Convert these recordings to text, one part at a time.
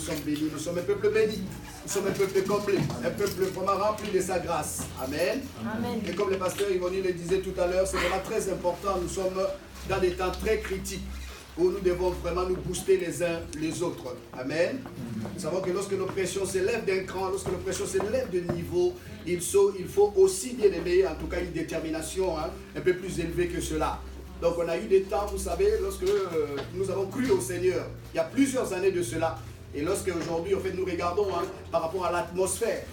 sommes bénis, nous sommes un peuple béni. Nous sommes un peuple complet, un peuple vraiment rempli de sa grâce. Amen. Amen. Et comme le pasteur Yvonne le disait tout à l'heure, c'est vraiment très important. Nous sommes dans des temps très critiques où nous devons vraiment nous booster les uns les autres. Amen. Nous savons que lorsque nos pressions s'élèvent d'un cran, lorsque nos pressions s'élèvent de niveau, il faut aussi bien aimer, en tout cas une détermination un peu plus élevée que cela. Donc on a eu des temps, vous savez, lorsque nous avons cru au Seigneur, il y a plusieurs années de cela. Et lorsque aujourd'hui, en fait, nous regardons par rapport à l'atmosphère,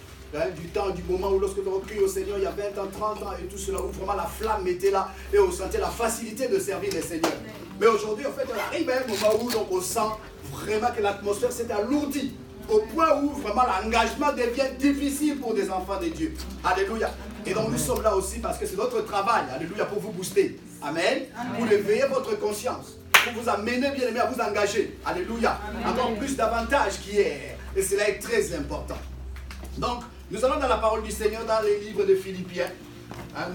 du temps, du moment où lorsque nous avons cru au Seigneur, il y a 20 ans, 30 ans et tout cela, où vraiment la flamme était là et on sentait la facilité de servir les seigneurs. Mais aujourd'hui, en fait, on arrive à un moment où donc, on sent vraiment que l'atmosphère s'est alourdie, au point où vraiment l'engagement devient difficile pour des enfants de Dieu. Alléluia. Et donc nous sommes là aussi parce que c'est notre travail, alléluia, pour vous booster. Amen. Pour éveiller votre conscience, pour vous amener bien aimé à vous engager. Alléluia. Encore plus davantage qu'hier. Et cela est très important. Donc, nous allons dans la parole du Seigneur, dans les livres de Philippiens.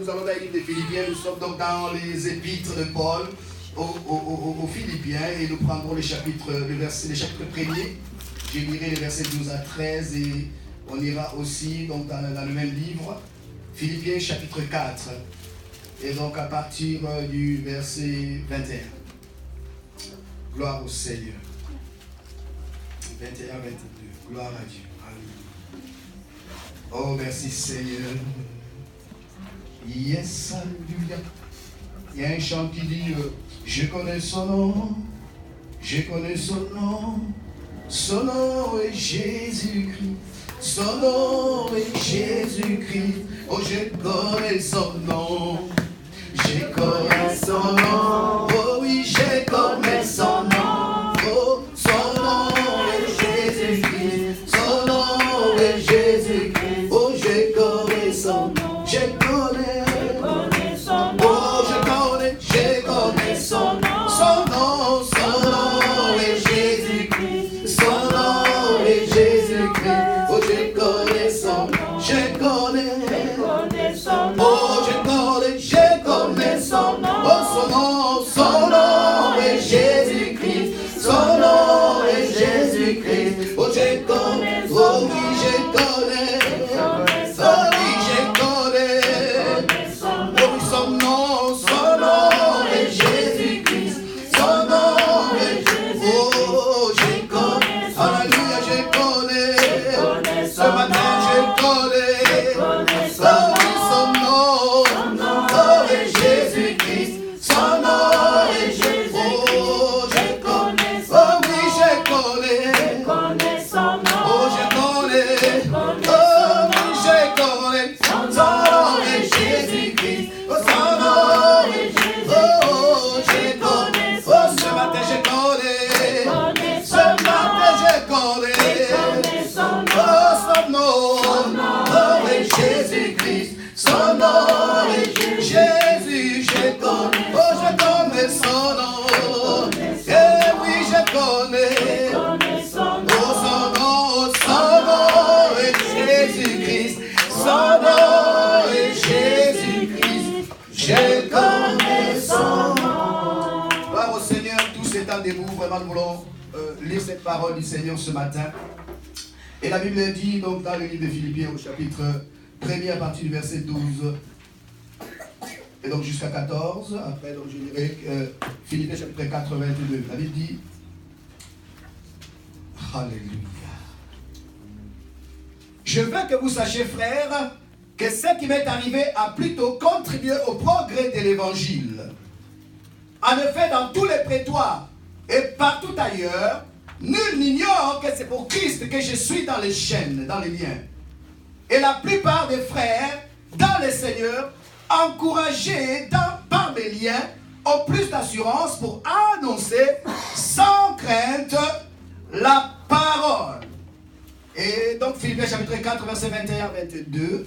Nous allons dans les livres de Philippiens, nous sommes donc dans les épîtres de Paul aux Philippiens et nous prendrons les chapitres premiers. Je lirai les versets 12 à 13 et on ira aussi donc, dans le même livre, Philippiens chapitre 4. Et donc à partir du verset 21. Gloire au Seigneur. 21-22. Gloire à Dieu. Alléluia. Oh, merci Seigneur. Yes, alléluia. Il y a un chant qui dit je connais son nom. Je connais son nom. Son nom est Jésus-Christ. Son nom est Jésus-Christ. Oh, je connais son nom. Je connais son nom. Oh oui, je connais son nom. Oh, son nom est Jésus-Christ. Son nom est Jésus-Christ. Oh, je connais son nom. Je connais son nom. Oh, je connais son nom. Son nom est Jésus-Christ. Son nom est Jésus-Christ. Oh, je connais son nom. Je connais son nom. Oh, je connais son nom. Oh, son nom est Jésus-Christ. Son nom est Jésus-Christ. Oh, je connais. Oh, oui, je connais. Oh, oui, je connais. Oh, oui, son nom est Jésus-Christ. Son nom est Jésus-Christ. Oh, je connais. Alléluia, je connais. Ce matin, je connais. Oh, oui, son nom est Jésus-Christ. Son nom est Jésus-Christ. Oh, je connais. Oh, oui, je connais. Son nom. Oh, je connais. Oh, oui, je connais. Son nom est Jésus-Christ. Son nom est Jésus-Christ. Oh, je connais. Oh, ce matin, je connais. Ce matin, je connais. Oh, son nom est Jésus-Christ. Son nom est Jésus, je connais. Oh, je connais son nom. Eh oui, je connais. Oh, son nom est Jésus-Christ. Son nom est Jésus-Christ. Je connais son nom. Gloire au Seigneur, tous étant debout, vraiment nous voulons lire cette parole du Seigneur ce matin. Et la Bible dit donc dans le livre de Philippiens au chapitre 1er à partir du verset 12 et donc jusqu'à 14. Après donc je dirais Philippiens chapitre 4 22. La Bible dit Alléluia. Je veux que vous sachiez, frères, que ce qui m'est arrivé a plutôt contribué au progrès de l'évangile. En effet, dans tous les prétoires et partout ailleurs, nul n'ignore que c'est pour Christ que je suis dans les chaînes, dans les liens. Et la plupart des frères, dans le Seigneur, encouragés par mes liens, ont plus d'assurance pour annoncer sans crainte la parole. Et donc Philippiens chapitre 4, verset 21-22.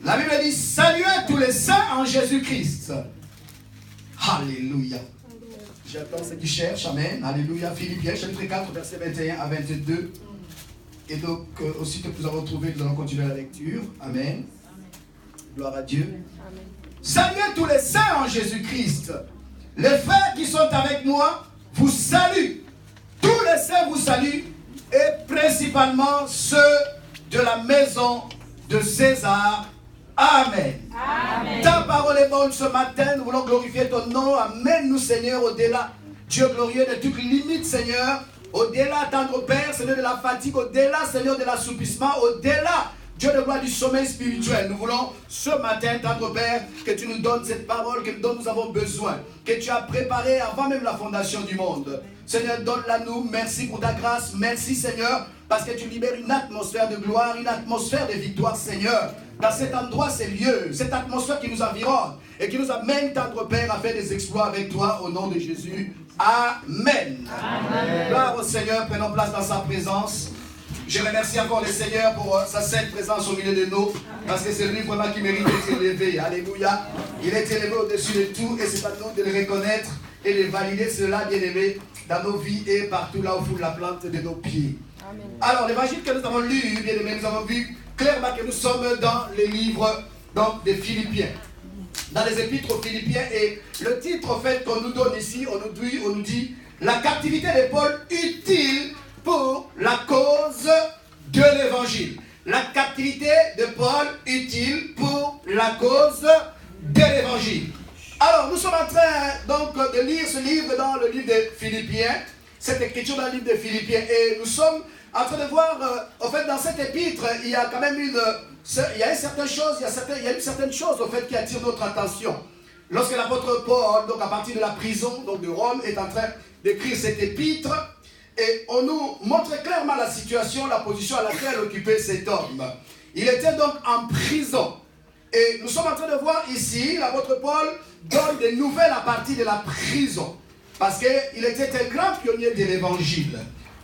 La Bible dit, saluez tous les saints en Jésus-Christ. Alléluia. J'attends ceux qui cherchent, amen. Alléluia. Philippiens chapitre 4, verset 21 à 22. Et donc, aussitôt que nous avons trouvé, nous allons continuer la lecture. Amen. Gloire à Dieu. Amen. Saluez tous les saints en Jésus-Christ. Les frères qui sont avec moi, vous saluent. Tous les saints vous saluent, et principalement ceux de la maison de César. Amen. Amen. Ta parole est bonne ce matin. Nous voulons glorifier ton nom. Amène-nous, Seigneur, au-delà, Dieu glorieux, de toute limite, Seigneur. Au-delà, tendre Père, Seigneur, de la fatigue. Au-delà, Seigneur, de l'assoupissement. Au-delà, Dieu de gloire, du sommeil spirituel. Nous voulons ce matin, tendre Père, que tu nous donnes cette parole dont nous avons besoin, que tu as préparée avant même la fondation du monde. Seigneur, donne-la nous. Merci pour ta grâce. Merci, Seigneur, parce que tu libères une atmosphère de gloire, une atmosphère de victoire, Seigneur. Dans cet endroit, ces lieux, cette atmosphère qui nous environne et qui nous amène, tendre Père, à faire des exploits avec toi au nom de Jésus. Amen. Amen. Gloire au Seigneur, prenons place dans sa présence. Je remercie encore le Seigneur pour sa sainte présence au milieu de nous, parce que c'est lui vraiment qui mérite d'être élevé. Alléluia. Il est élevé au-dessus de tout, et c'est à nous de le reconnaître et de valider cela, bien aimé, dans nos vies et partout là où foule la plante de nos pieds. Amen. Alors, l'évangile que nous avons lu, bien aimé, nous avons vu clairement que nous sommes dans les livres donc, des Philippiens, dans les épîtres aux Philippiens, et le titre en fait qu'on nous donne ici, on nous dit la captivité de Paul utile pour la cause de l'évangile. La captivité de Paul utile pour la cause de l'évangile. Alors nous sommes en train donc de lire ce livre dans le livre des Philippiens, cette écriture dans le livre des Philippiens, et nous sommes en train de voir, en fait, dans cet épître, il y a quand même une certaine chose en fait, qui attire notre attention. Lorsque l'apôtre Paul, donc à partir de la prison donc de Rome, est en train d'écrire cet épître, et on nous montre clairement la situation, la position à laquelle occupait cet homme. Il était donc en prison. Et nous sommes en train de voir ici, l'apôtre Paul donne des nouvelles à partir de la prison. Parce qu'il était un grand pionnier de l'évangile.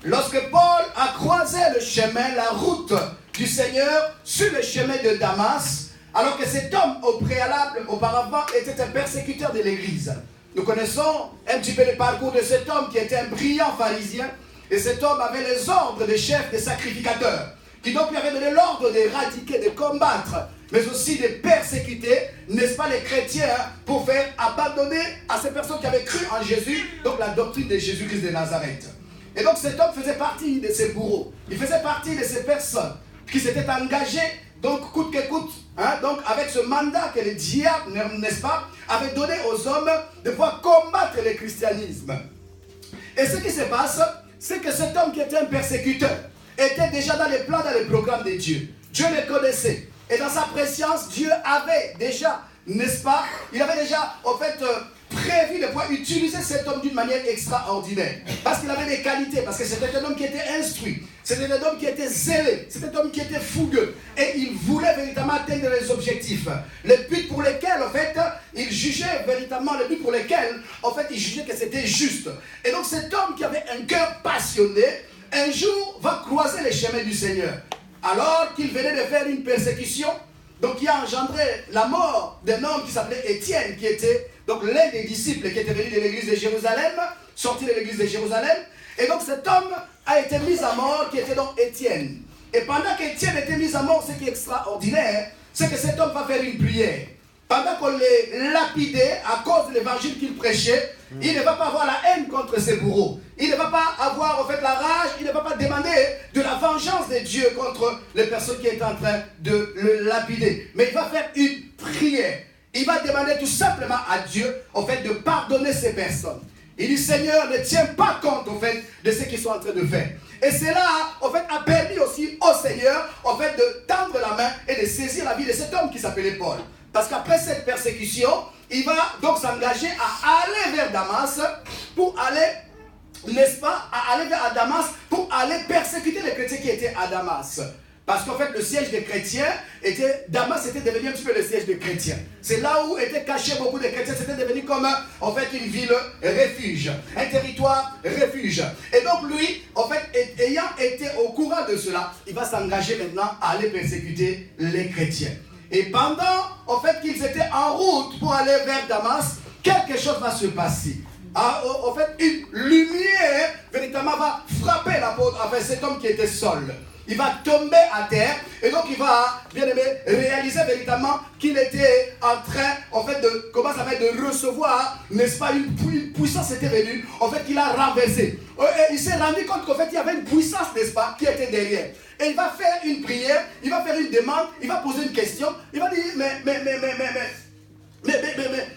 Lorsque Paul a croisé le chemin, la route du Seigneur sur le chemin de Damas, alors que cet homme au préalable, auparavant, était un persécuteur de l'église. Nous connaissons un petit peu le parcours de cet homme qui était un brillant pharisien, et cet homme avait les ordres des chefs des sacrificateurs, qui donc lui avaient donné l'ordre d'éradiquer, de combattre, mais aussi de persécuter, n'est-ce pas, les chrétiens, pour faire abandonner à ces personnes qui avaient cru en Jésus, donc la doctrine de Jésus-Christ de Nazareth. Et donc cet homme faisait partie de ces bourreaux. Il faisait partie de ces personnes qui s'étaient engagées, donc coûte que coûte, donc avec ce mandat que le diable, n'est-ce pas, avait donné aux hommes de pouvoir combattre le christianisme. Et ce qui se passe, c'est que cet homme qui était un persécuteur était déjà dans les plans, dans les programmes de Dieu. Dieu le connaissait. Et dans sa préscience, Dieu avait déjà, n'est-ce pas, il avait déjà, en fait, prévu de pouvoir utiliser cet homme d'une manière extraordinaire. Parce qu'il avait des qualités, parce que c'était un homme qui était instruit, c'était un homme qui était zélé, c'était un homme qui était fougueux. Et il voulait véritablement atteindre les objectifs. Le but pour lesquels, en fait, il jugeait véritablement, le but pour lesquels, en fait, il jugeait que c'était juste. Et donc cet homme qui avait un cœur passionné, un jour va croiser les chemins du Seigneur. Alors qu'il venait de faire une persécution, donc il a engendré la mort d'un homme qui s'appelait Étienne, qui était donc l'un des disciples qui était venu de l'église de Jérusalem, sorti de l'église de Jérusalem. Et donc cet homme a été mis à mort, qui était donc Étienne. Et pendant qu'Étienne était mis à mort, ce qui est extraordinaire, c'est que cet homme va faire une prière. Pendant qu'on les lapidait à cause de l'évangile qu'il prêchait, il ne va pas avoir la haine contre ses bourreaux. Il ne va pas avoir en fait la rage, il ne va pas demander de la vengeance de Dieu contre les personnes qui étaient en train de le lapider. Mais il va faire une prière. Il va demander tout simplement à Dieu en fait de pardonner ces personnes. Il dit Seigneur, ne tiens pas compte en fait de ce qu'ils sont en train de faire. Et cela en fait a permis aussi au Seigneur en fait de tendre la main et de saisir la vie de cet homme qui s'appelait Paul. Parce qu'après cette persécution, il va donc s'engager à aller vers Damas pour aller, n'est-ce pas, à aller vers Damas pour aller persécuter les chrétiens qui étaient à Damas. Parce qu'en fait, le siège des chrétiens Damas était devenu un petit peu le siège des chrétiens. C'est là où étaient cachés beaucoup de chrétiens. C'était devenu comme, en fait, une ville refuge, un territoire refuge. Et donc lui, en fait, ayant été au courant de cela, il va s'engager maintenant à aller persécuter les chrétiens. Et pendant, en fait, qu'ils étaient en route pour aller vers Damas, quelque chose va se passer. En fait, une lumière véritablement va frapper l'apôtre, enfin cet homme qui était seul. Il va tomber à terre et donc il va, bien aimé, réaliser véritablement qu'il était en train, en fait, de recevoir, n'est-ce pas, une puissance était venue, en fait, qu'il a renversé. Et il s'est rendu compte qu'en fait, il y avait une puissance, n'est-ce pas, qui était derrière. Et il va faire une prière, il va faire une demande, il va poser une question, il va dire,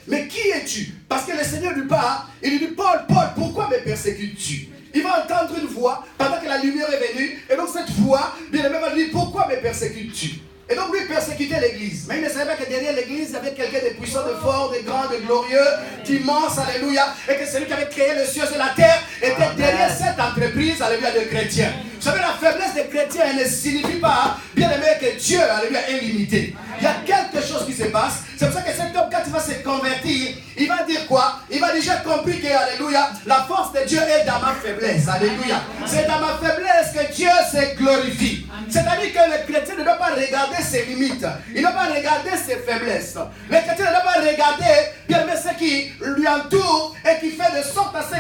mais qui es-tu? Parce que le Seigneur lui parle, il lui dit, Paul, pourquoi me persécutes-tu? Il va entendre une voix pendant que la lumière est venue. Et donc cette voix, bien aimé, va lui dire, pourquoi me persécutes-tu? Et donc lui persécutait l'église. Mais il ne savait pas que derrière l'église, il y avait quelqu'un de puissant, de fort, de grand, de glorieux, d'immense, alléluia. Et que celui qui avait créé les cieux et la terre était derrière cette entreprise, alléluia, de chrétiens. Vous savez, la faiblesse des chrétiens, elle ne signifie pas, bien aimé, que Dieu, alléluia, est limité. Il y a quelque chose qui se passe. C'est pour ça que cet homme, quand il va se convertir, il va dire quoi? Il va dire, j'ai compris que, alléluia, la force de Dieu est dans ma faiblesse. Alléluia. C'est dans ma faiblesse que Dieu se glorifie. C'est-à-dire que le chrétien ne doit pas regarder ses limites. Il ne doit pas regarder ses faiblesses. Le chrétien ne doit pas regarder, bien aimé, ce qui lui entoure et qui fait de sorte à ce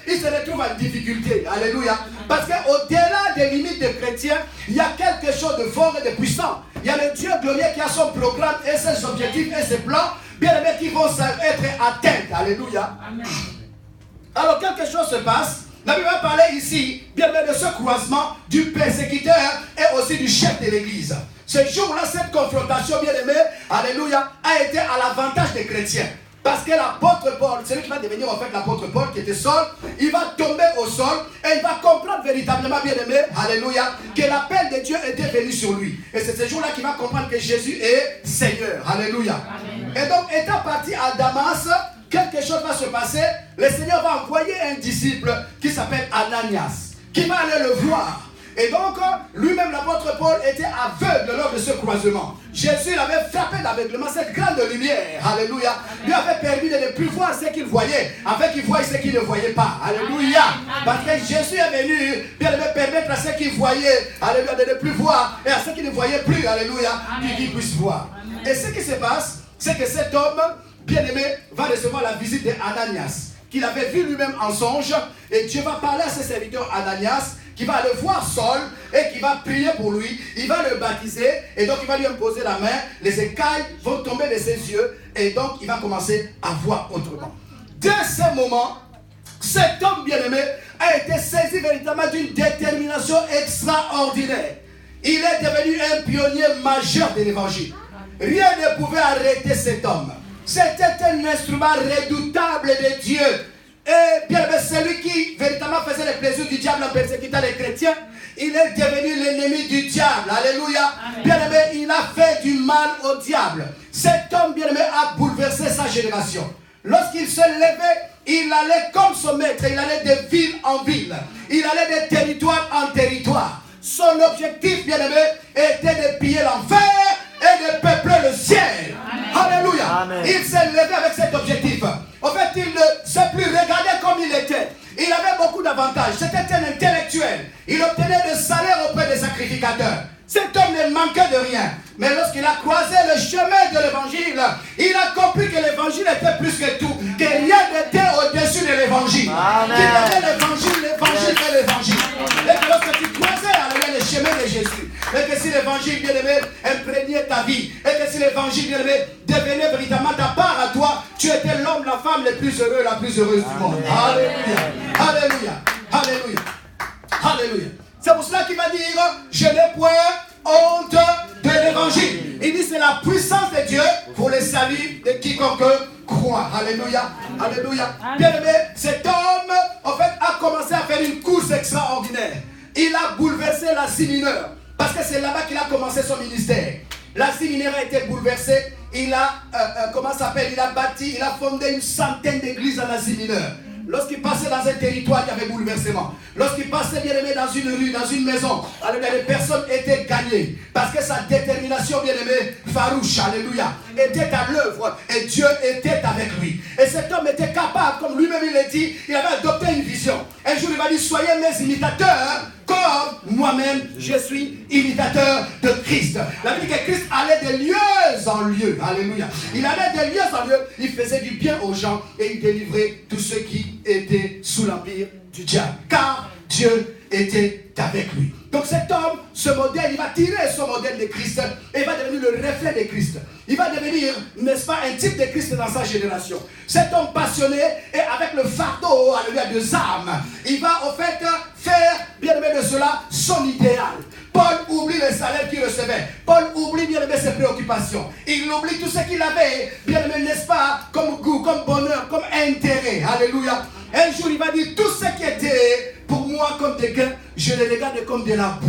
qu'il se retrouve en difficulté. Alléluia. Parce qu'au-delà des limites des chrétiens, il y a quelque chose de fort et de puissant. Il y a le Dieu glorieux qui a son programme et ses objectifs et ses plans, bien aimés, qui vont être atteints. Alléluia. Amen. Alors quelque chose se passe. La Bible va parler ici, bien aimé, de ce croisement du persécuteur et aussi du chef de l'église. Ce jour-là, cette confrontation, bien aimé, alléluia, a été à l'avantage des chrétiens. Parce que l'apôtre Paul, celui qui va devenir en fait l'apôtre Paul qui était seul, il va tomber au sol et il va comprendre véritablement, bien aimé, alléluia, que l'appel de Dieu était venu sur lui. Et c'est ce jour-là qu'il va comprendre que Jésus est Seigneur. Alléluia. Amen. Et donc, étant parti à Damas, quelque chose va se passer. Le Seigneur va envoyer un disciple qui s'appelle Ananias, qui va aller le voir. Et donc, lui-même, l'apôtre Paul était aveugle lors de ce croisement. Jésus l'avait frappé d'aveuglement, cette grande lumière, alléluia, lui avait permis de ne plus voir ce qu'il voyait, afin qu'il voie ce qu'il ne voyait pas, alléluia. Parce que Jésus est venu, bien aimé, permettre à ceux qui voyaient, alléluia, de ne plus voir, et à ceux qui ne voyaient plus, alléluia, qu'ils puissent voir. Et ce qui se passe, c'est que cet homme, bien aimé, va recevoir la visite d'Ananias, qu'il avait vu lui-même en songe, et Dieu va parler à ses serviteurs Ananias, qui va le voir seul et qui va prier pour lui. Il va le baptiser et donc il va lui imposer la main. Les écailles vont tomber de ses yeux et donc il va commencer à voir autrement. Dès ce moment, cet homme bien-aimé a été saisi véritablement d'une détermination extraordinaire. Il est devenu un pionnier majeur de l'évangile. Rien ne pouvait arrêter cet homme. C'était un instrument redoutable de Dieu. Et bien celui qui véritablement faisait les plaisirs du diable en persécutant les chrétiens, il est devenu l'ennemi du diable. Alléluia. Bien aimé, il a fait du mal au diable. Cet homme bien aimé a bouleversé sa génération. Lorsqu'il se levait, il allait comme son maître, il allait de ville en ville, il allait de territoire en territoire. Son objectif bien aimé était de piller l'enfer et de peupler le ciel. Amen. Alléluia. Amen. Il s'est levé avec cet objectif. En fait, il ne s'est plus regardé comme il était. Il avait beaucoup d'avantages. C'était un intellectuel. Il obtenait des salaires auprès des sacrificateurs. Cet homme ne manquait de rien. Mais lorsqu'il a croisé le chemin de l'évangile, il a compris que l'évangile était plus que tout. Que rien n'était au-dessus de l'évangile. Qu'il avait l'évangile, l'évangile et l'évangile. Et que lorsque tu croisais le chemin de Jésus, et que si l'évangile bien-aimé imprégnait ta vie, et que si l'évangile bien-aimé devenait véritablement ta part à toi, tu étais l'homme, la femme le plus heureux, la plus heureuse du monde. Alléluia. Alléluia. Alléluia. Alléluia. C'est pour cela qu'il va dire, je n'ai point honte de l'évangile. Il dit c'est la puissance de Dieu pour le salut de quiconque croit. Alléluia. Alléluia. Bien aimé, cet homme en fait a commencé à faire une course extraordinaire. Il a bouleversé l'Asie mineure. Parce que c'est là-bas qu'il a commencé son ministère. L'Asie mineure a été bouleversée. Il a, il a bâti, il a fondé une centaine d'églises en Asie mineure. Lorsqu'il passait dans un territoire, il y avait bouleversement. Lorsqu'il passait bien aimé dans une rue, dans une maison, alléluia, les personnes étaient gagnées. Parce que sa détermination, bien aimé, farouche, alléluia, était à l'œuvre. Et Dieu était avec lui. Et cet homme était capable, comme lui-même il l'a dit, il avait adopté une vision. Un jour, il va dire, soyez mes imitateurs, comme moi-même, je suis imitateur de Christ. La Bible dit que Christ allait de lieu en lieu. Alléluia. Il allait de lieu en lieu. Il faisait du bien aux gens et il délivrait tous ceux qui étaient sous l'empire du diable. Car Dieu était avec lui. Donc cet homme, ce modèle, il va tirer son modèle de Christ et il va devenir le reflet de Christ. Il va devenir, n'est-ce pas, un type de Christ dans sa génération. Cet homme passionné et avec le fardeau, alléluia, de âmes, il va en fait faire, bien aimé de cela, son idéal. Paul oublie le salaire qu'il recevait. Paul oublie, bien aimé, ses préoccupations. Il oublie tout ce qu'il avait, bien aimé, n'est-ce pas, comme goût, comme bonheur, comme intérêt. Alléluia. Un jour, il va dire, tout ce qui était pour moi comme des gains, je les regarde comme de la boue.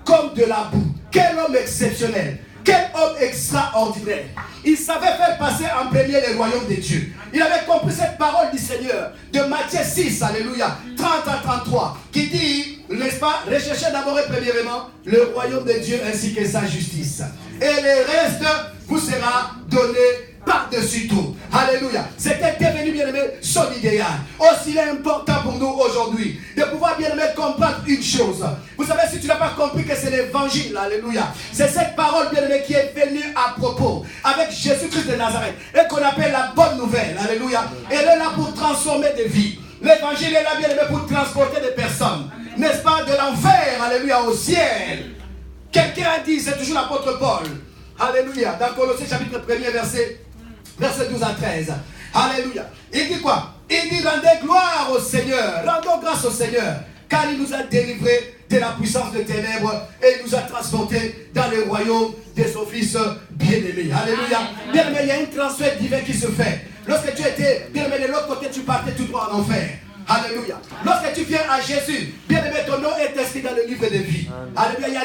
Comme de la boue. Quel homme exceptionnel. Quel homme extraordinaire. Il savait faire passer en premier le royaume de Dieu. Il avait compris cette parole du Seigneur de Matthieu 6, alléluia, 30 à 33, qui dit, n'est-ce pas, recherchez d'abord et premièrement le royaume de Dieu ainsi que sa justice. Et le reste vous sera donné par-dessus tout. Alléluia. C'était devenu, bien aimé, son idéal. Aussi, il est important pour nous aujourd'hui de pouvoir, bien aimé, comprendre une chose. Vous savez, si tu n'as pas compris que c'est l'évangile, alléluia, c'est cette parole, bien aimé, qui est venue à propos avec Jésus-Christ de Nazareth et qu'on appelle la bonne nouvelle. Alléluia. Elle est là pour transformer des vies. L'évangile est là, bien aimé, pour transporter des personnes. N'est-ce pas, de l'enfer, alléluia, au ciel. Quelqu'un a dit, c'est toujours l'apôtre Paul. Alléluia. Dans Colossiens chapitre 1er, verset 12 à 13. Alléluia. Il dit quoi? Il dit, rendez gloire au Seigneur. Rendons grâce au Seigneur. Car il nous a délivrés de la puissance des ténèbres et il nous a transportés dans le royaume de son Fils bien-aimé. Alléluia. Bien-aimé, il y a un transfert divin qui se fait. Lorsque tu étais bien-aimé de l'autre côté, tu partais tout droit en enfer. Alléluia. Lorsque tu viens à Jésus, bien-aimé, ton nom est inscrit dans le livre de vie. Alléluia.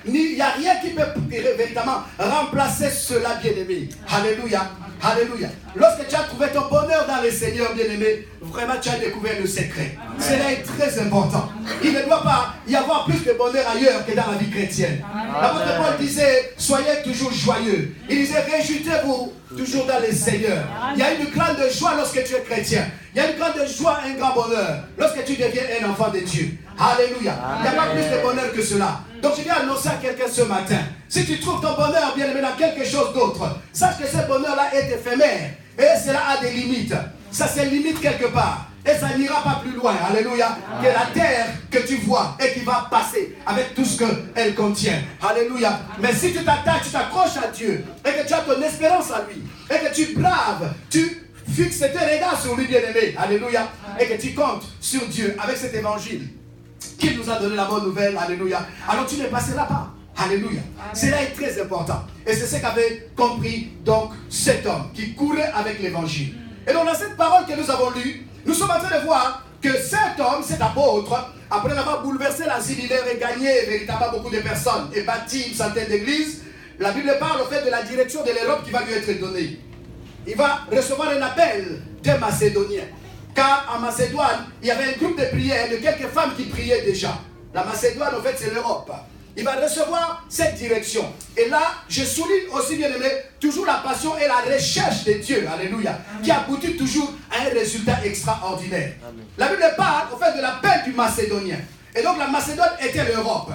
Il n'y a rien qui peut véritablement remplacer cela, bien-aimé. Alléluia. Alléluia. Lorsque tu as trouvé ton bonheur dans le Seigneur, bien-aimé, vraiment tu as découvert le secret. Cela est très important. Il ne doit pas y avoir plus de bonheur ailleurs que dans la vie chrétienne. L'apôtre Paul disait, soyez toujours joyeux. Il disait, réjouissez-vous toujours dans le Seigneur. Il y a une grande joie lorsque tu es chrétien. Il y a une grande joie, un grand bonheur lorsque tu deviens un enfant de Dieu. Alléluia. Il n'y a pas plus de bonheur que cela. Donc je viens annoncer à quelqu'un ce matin. Si tu trouves ton bonheur bien aimé dans quelque chose d'autre, sache que ce bonheur-là est éphémère. Et cela a des limites. Ça se limite quelque part. Et ça n'ira pas plus loin. Alléluia. Que la terre que tu vois et qui va passer avec tout ce qu'elle contient. Alléluia. Mais si tu t'attaches, tu t'accroches à Dieu et que tu as ton espérance à lui et que tu braves, tu fixes tes regards sur lui bien aimé. Alléluia. Et que tu comptes sur Dieu avec cet évangile qui nous a donné la bonne nouvelle, alléluia. Alors tu ne passeras pas, alléluia. Cela est très important. Et c'est ce qu'avait compris donc cet homme qui courait avec l'évangile. Et donc dans cette parole que nous avons lue, nous sommes en train de voir que cet homme, cet apôtre, après avoir bouleversé l'Asie mineure et gagné véritablement beaucoup de personnes et bâti une centaine d'églises, la Bible parle au fait de la direction de l'Europe qui va lui être donnée. Il va recevoir un appel des Macédoniens. Car en Macédoine, il y avait un groupe de prière de quelques femmes qui priaient déjà. La Macédoine, en fait, c'est l'Europe. Il va recevoir cette direction. Et là, je souligne aussi, bien aimé, toujours la passion et la recherche de Dieu, alléluia, qui aboutit toujours à un résultat extraordinaire. Amen. La Bible parle, en fait, de l'appel du Macédonien. Et donc, la Macédoine était l'Europe.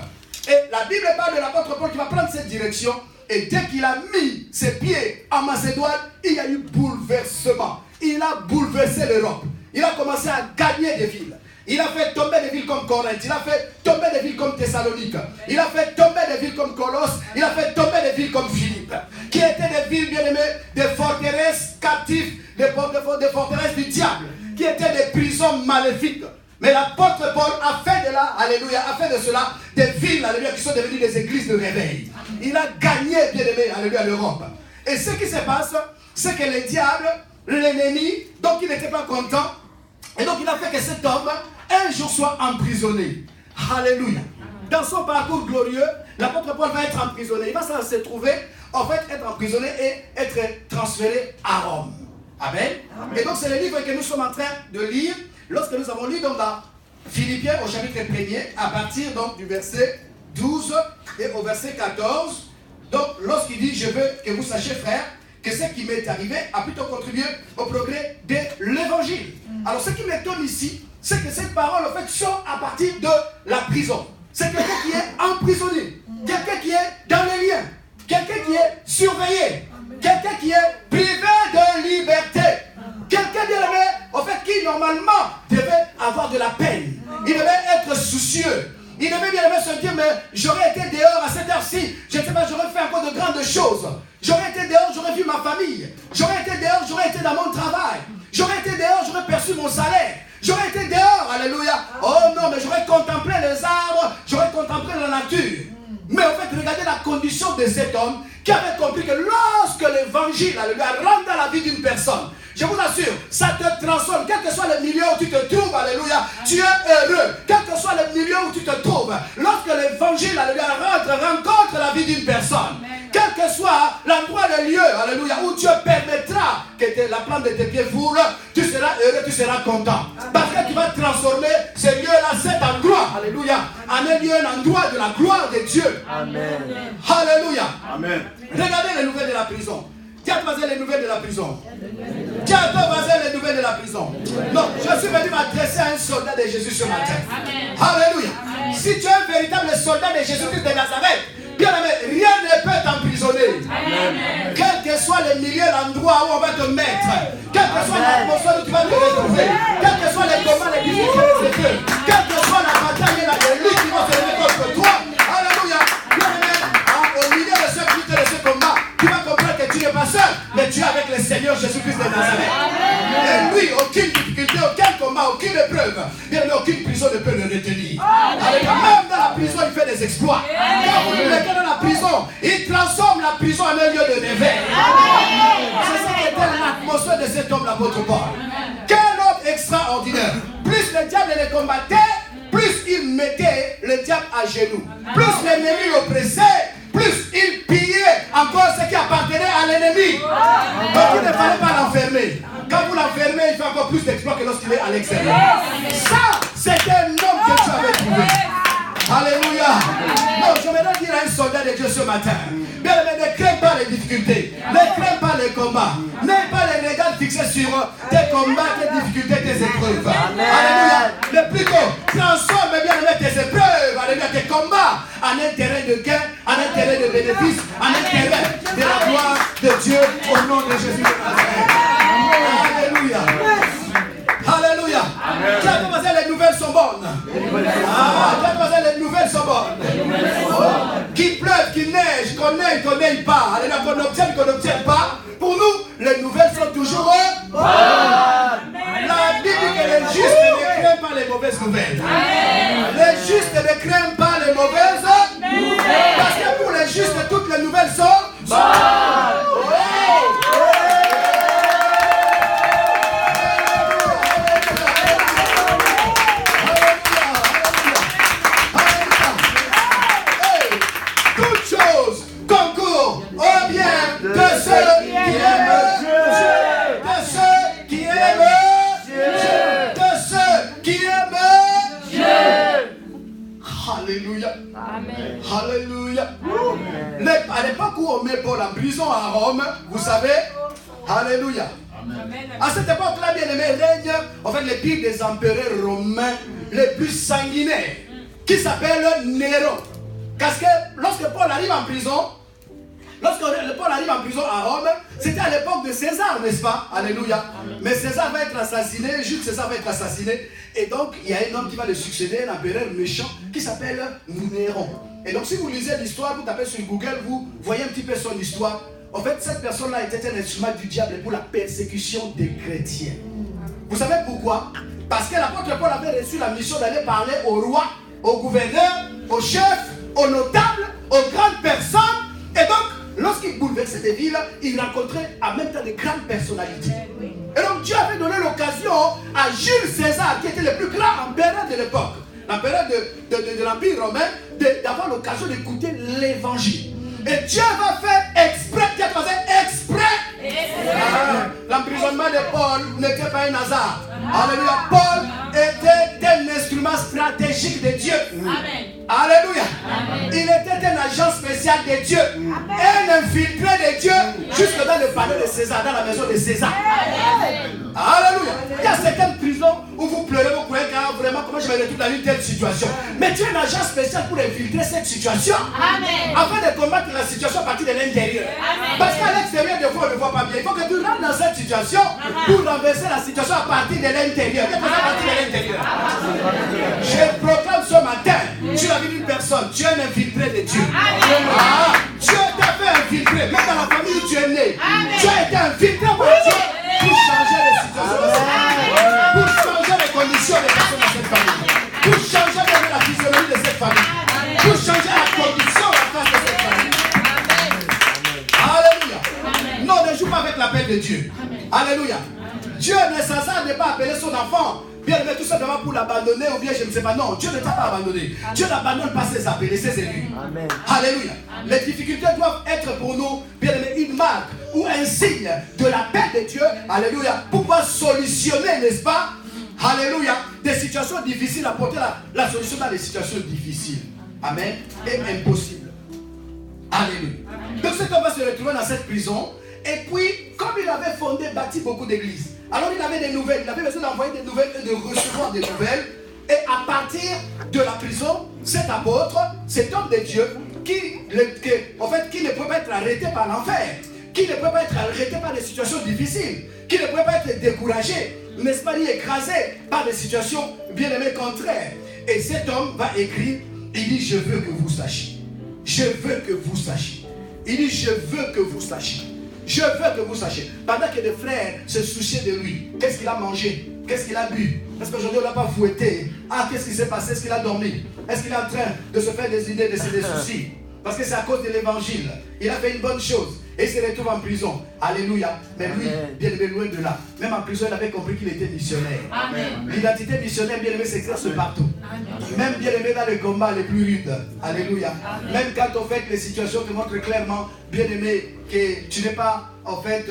Et la Bible parle de l'apôtre Paul qui va prendre cette direction. Et dès qu'il a mis ses pieds en Macédoine, il y a eu bouleversement. Il a bouleversé l'Europe. Il a commencé à gagner des villes. Il a fait tomber des villes comme Corinthe. Il a fait tomber des villes comme Thessalonique. Il a fait tomber des villes comme Colosse. Il a fait tomber des villes comme Philippe. Qui étaient des villes, bien aimées, des forteresses captives, des forteresses du diable. Qui étaient des prisons maléfiques. Mais l'apôtre Paul a fait de là, alléluia, a fait de cela des villes, alléluia, qui sont devenues des églises de réveil. Il a gagné, bien aimé, alléluia, l'Europe. Et ce qui se passe, c'est que le diable, l'ennemi, donc il n'était pas content. Et donc il a fait que cet homme, un jour, soit emprisonné. Alléluia. Dans son parcours glorieux, l'apôtre Paul va être emprisonné. Il va se trouver, en fait, être emprisonné et être transféré à Rome. Amen. Amen. Et donc c'est le livre que nous sommes en train de lire. Lorsque nous avons lu donc dans Philippiens au chapitre 1er, à partir donc du verset 12 et au verset 14. Donc lorsqu'il dit, je veux que vous sachiez, frères, que ce qui m'est arrivé a plutôt contribué au progrès de l'évangile. Alors ce qui m'étonne ici, c'est que cette parole en fait sort à partir de la prison. C'est quelqu'un qui est emprisonné, quelqu'un qui est dans les liens, quelqu'un qui est surveillé, quelqu'un qui est privé de liberté, quelqu'un bien aimé, en fait, qui normalement devait avoir de la peine. Il devait être soucieux. Il devait bien se dire, mais j'aurais été dehors à cette heure-ci. Je ne sais pas, j'aurais fait encore de grandes choses. J'aurais été dehors, j'aurais vu ma famille. J'aurais été dehors, j'aurais été dans mon travail. J'aurais été dehors, j'aurais perçu mon salaire. J'aurais été dehors, alléluia. Oh non, mais j'aurais contemplé les arbres, j'aurais contemplé la nature. Mais en fait, regardez la condition de cet homme qui avait compris que lorsque l'évangile, alléluia, rentre dans la vie d'une personne, je vous assure, ça te transforme, quel que soit le milieu où tu te trouves, alléluia, tu es heureux, quel que soit le milieu où tu te trouves, lorsque l'évangile, alléluia, rencontre la vie d'une personne, quel que soit l'endroit, le lieu, alléluia, où Dieu permettra que la plante de tes pieds fourre, tu seras heureux, tu seras content. Parce que tu vas transformer ce lieu-là, cet endroit, alléluia, en un lieu, un endroit de la gloire de Dieu. Amen. Alléluia. Amen. Regardez les nouvelles de la prison. Tiens, vas-y les nouvelles de la prison. Tiens, vas-y les nouvelles de la prison. Non, je suis venu m'adresser à un soldat de Jésus ce matin. Amen. Alléluia. Amen. Si tu es un véritable soldat de Jésus-Christ de Nazareth, bien aimé, rien ne peut t'emprisonner. Amen. Quel que soit le milieu, l'endroit où on va te mettre, quelle que soit l'atmosphère où tu vas te retrouver, quels que soient les combats, les difficultés, quelle que soit la bataille et la lutte qui vont se lever contre toi, alléluia, bien aimé, au milieu de ce culte, de ce combat, tu vas comprendre que tu n'es pas seul, mais tu es avec le Seigneur Jésus-Christ de Nazareth. Et lui, aucune difficulté, aucun combat, aucune épreuve, bien aimé, aucune prison ne peut le retenir. Alléluia. Même dans la prison, il fait des exploits. Quand vous le mettez dans la prison, il transforme la prison en un lieu de réveil. C'est ça qui était l'atmosphère de cet homme, l'apôtre Paul. Quel homme extraordinaire. Plus le diable le combattait, plus il mettait le diable à genoux. Plus l'ennemi l'oppressait, plus il pillait encore ce qui appartenait à l'ennemi. Donc il ne fallait pas l'enfermer. Quand vous l'enfermez, il fait encore plus d'exploits que lorsqu'il est à l'extérieur. Ça, c'était un homme que tu avais trouvé. Alléluia. Non, je voudrais dire à un soldat de Dieu ce matin, bien aimé, ne crains pas les difficultés, ne crains pas les combats, n'aie pas les regards fixés sur tes combats, tes difficultés, tes épreuves. Alléluia. Mais plutôt, transforme bien aimé tes épreuves, alléluia, tes combats en un terrain de gain, en un terrain de bénéfice, en un terrain de la gloire de Dieu au nom de Jésus de Nazareth. Alléluia. Alléluia. Tiens, les nouvelles sont bonnes. Les nouvelles sont bonnes. Qu'il pleuve, qu'il neige, qu'on n'aille pas. Alléluia, qu'on n'obtienne pas. Pour nous, les nouvelles sont toujours bonnes. La Bible dit que les justes ne craignent pas les mauvaises nouvelles. Les justes ne craignent pas les mauvaises nouvelles. Parce que pour les justes, toutes les nouvelles sont bonnes. Alléluia. Amen. Alléluia. À l'époque où on met Paul en prison à Rome, vous savez, alléluia. Amen. À cette époque-là, bien aimé, règne en fait les pires des empereurs romains les plus sanguinaires, qui s'appelle Néron. Parce que lorsque Paul arrive en prison, à Rome, c'était à l'époque de César, n'est-ce pas? Alléluia. Mais César va être assassiné, Jules César va être assassiné. Et donc, il y a un homme qui va le succéder, un empereur méchant, qui s'appelle Néron. Et donc, si vous lisez l'histoire, vous tapez sur Google, vous voyez un petit peu son histoire. En fait, cette personne-là était un instrument du diable pour la persécution des chrétiens. Vous savez pourquoi? Parce que l'apôtre Paul avait reçu la mission d'aller parler au roi, au gouverneur, au chef, aux notables, aux grandes personnes. Et donc, lorsqu'il bouleversait des villes, il rencontrait en même temps des grandes personnalités. Et donc Dieu avait donné l'occasion à Jules César, qui était le plus grand empereur de l'époque, l'empereur de l'Empire romain, d'avoir l'occasion d'écouter l'évangile. Et Dieu va faire exprès, l'emprisonnement de Paul n'était pas un hasard. Alléluia. Paul était un instrument stratégique de Dieu. Amen. Alléluia. Amen. Il était un agent spécial de Dieu. Amen. Un infiltré de Dieu jusque dans le palais de César, dans la maison de César. Amen. Alléluia. Il y a certaines prisons où où vous pleurez, vous croyez que vraiment comment je vais résoudre telle situation. Mais tu es un agent spécial pour infiltrer cette situation. Amen. Afin de combattre la situation à partir de l'intérieur. Parce qu'à l'extérieur, des fois, on ne voit pas bien. Il faut que tu rentres dans cette situation pour renverser la situation à partir de l'intérieur. Qu'est-ce que c'est à partir de l'intérieur? Je proclame ce matin, tu as vu une personne, tu es un infiltré de Dieu. Ah, Dieu t'a fait infiltrer, même dans la famille où tu es né. Tu as été infiltré par Dieu pour changer les situations, pour changer les conditions des personnes de cette famille, pour changer même la physionomie de cette famille, pour changer la condition de la face de cette famille. Alléluia. Non, ne joue pas avec l'appel de Dieu. Alléluia. Dieu ne s'hasarde pas appeler son enfant. Bien aimé, tout simplement pour l'abandonner ou bien je ne sais pas. Non, Dieu ne t'a pas abandonné. Dieu n'abandonne pas ses appelés, ses élus. Amen. Alléluia. Les difficultés doivent être pour nous, bien aimé, une marque ou un signe de l'appel de Dieu. Alléluia. Pour pouvoir solutionner, n'est-ce pas? Alléluia. Des situations difficiles, apporter la solution dans les situations difficiles. Amen. Et impossible. Alléluia. Donc cet homme va se retrouver dans cette prison. Et puis, comme il avait bâti beaucoup d'églises, alors il avait des nouvelles, il avait besoin d'envoyer des nouvelles et de recevoir des nouvelles. Et à partir de la prison, cet apôtre, cet homme de Dieu, qui ne peut pas être arrêté par l'enfer, qui ne peut pas être arrêté par des situations difficiles, qui ne peut pas être découragé, n'est-ce pas, ni écrasé par des situations bien aimées contraires. Et cet homme va écrire, il dit, je veux que vous sachiez. Je veux que vous sachiez. Il dit, je veux que vous sachiez. Je veux que vous sachiez. Pendant que les frères se souciaient de lui, qu'est-ce qu'il a mangé? Qu'est-ce qu'il a bu? Est-ce qu'aujourd'hui on ne l'a pas fouetté? Ah, qu'est-ce qui s'est passé? Est-ce qu'il a dormi? Est-ce qu'il est en train de se faire des idées, de se des soucis? Parce que c'est à cause de l'évangile. Il a fait une bonne chose. Et il se retrouve en prison. Alléluia. Mais lui, bien aimé, loin de là. Même en prison, il avait compris qu'il était missionnaire. L'identité missionnaire, bien aimé, s'exerce partout. Même bien aimé dans les combats les plus rudes. Alléluia. Même quand en fait les situations te montrent clairement, bien aimé, que tu n'es pas, en fait,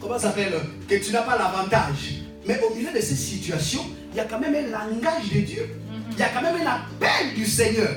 comment ça s'appelle? Que tu n'as pas l'avantage. Mais au milieu de ces situations, il y a quand même un langage de Dieu. Il y a quand même un appel du Seigneur.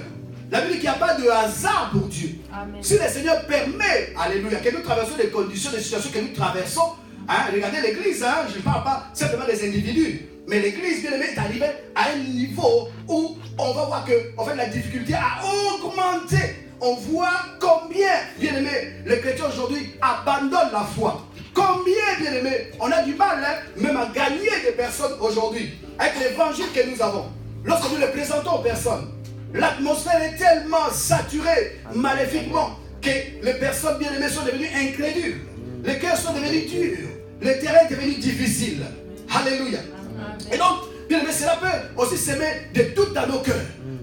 La Bible dit qu'il n'y a pas de hasard pour Dieu. Amen. Si le Seigneur permet, alléluia, que nous traversons des conditions, des situations que nous traversons, hein, regardez l'église, hein, je ne parle pas simplement des individus, mais l'église, bien aimé, est arrivée à un niveau où on va voir que en fait, la difficulté a augmenté. On voit combien, bien aimé, les chrétiens aujourd'hui abandonnent la foi. Combien, bien aimé, on a du mal hein, même à gagner des personnes aujourd'hui avec l'évangile que nous avons. Lorsque nous le présentons aux personnes, l'atmosphère est tellement saturée maléfiquement que les personnes bien aimées sont devenues incrédules. Les cœurs sont devenus durs. Le terrain est devenu difficile. Alléluia. Et donc, bien aimé, cela peut aussi s'aimer de tout dans nos cœurs.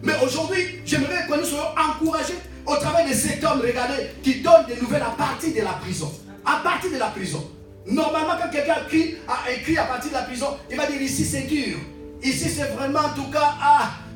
Mais aujourd'hui, j'aimerais que nous soyons encouragés au travail de cet homme, regardez, qui donne des nouvelles à partir de la prison. À partir de la prison. Normalement, quand quelqu'un a écrit à partir de la prison, il va dire ici c'est dur. Ici c'est vraiment en tout cas,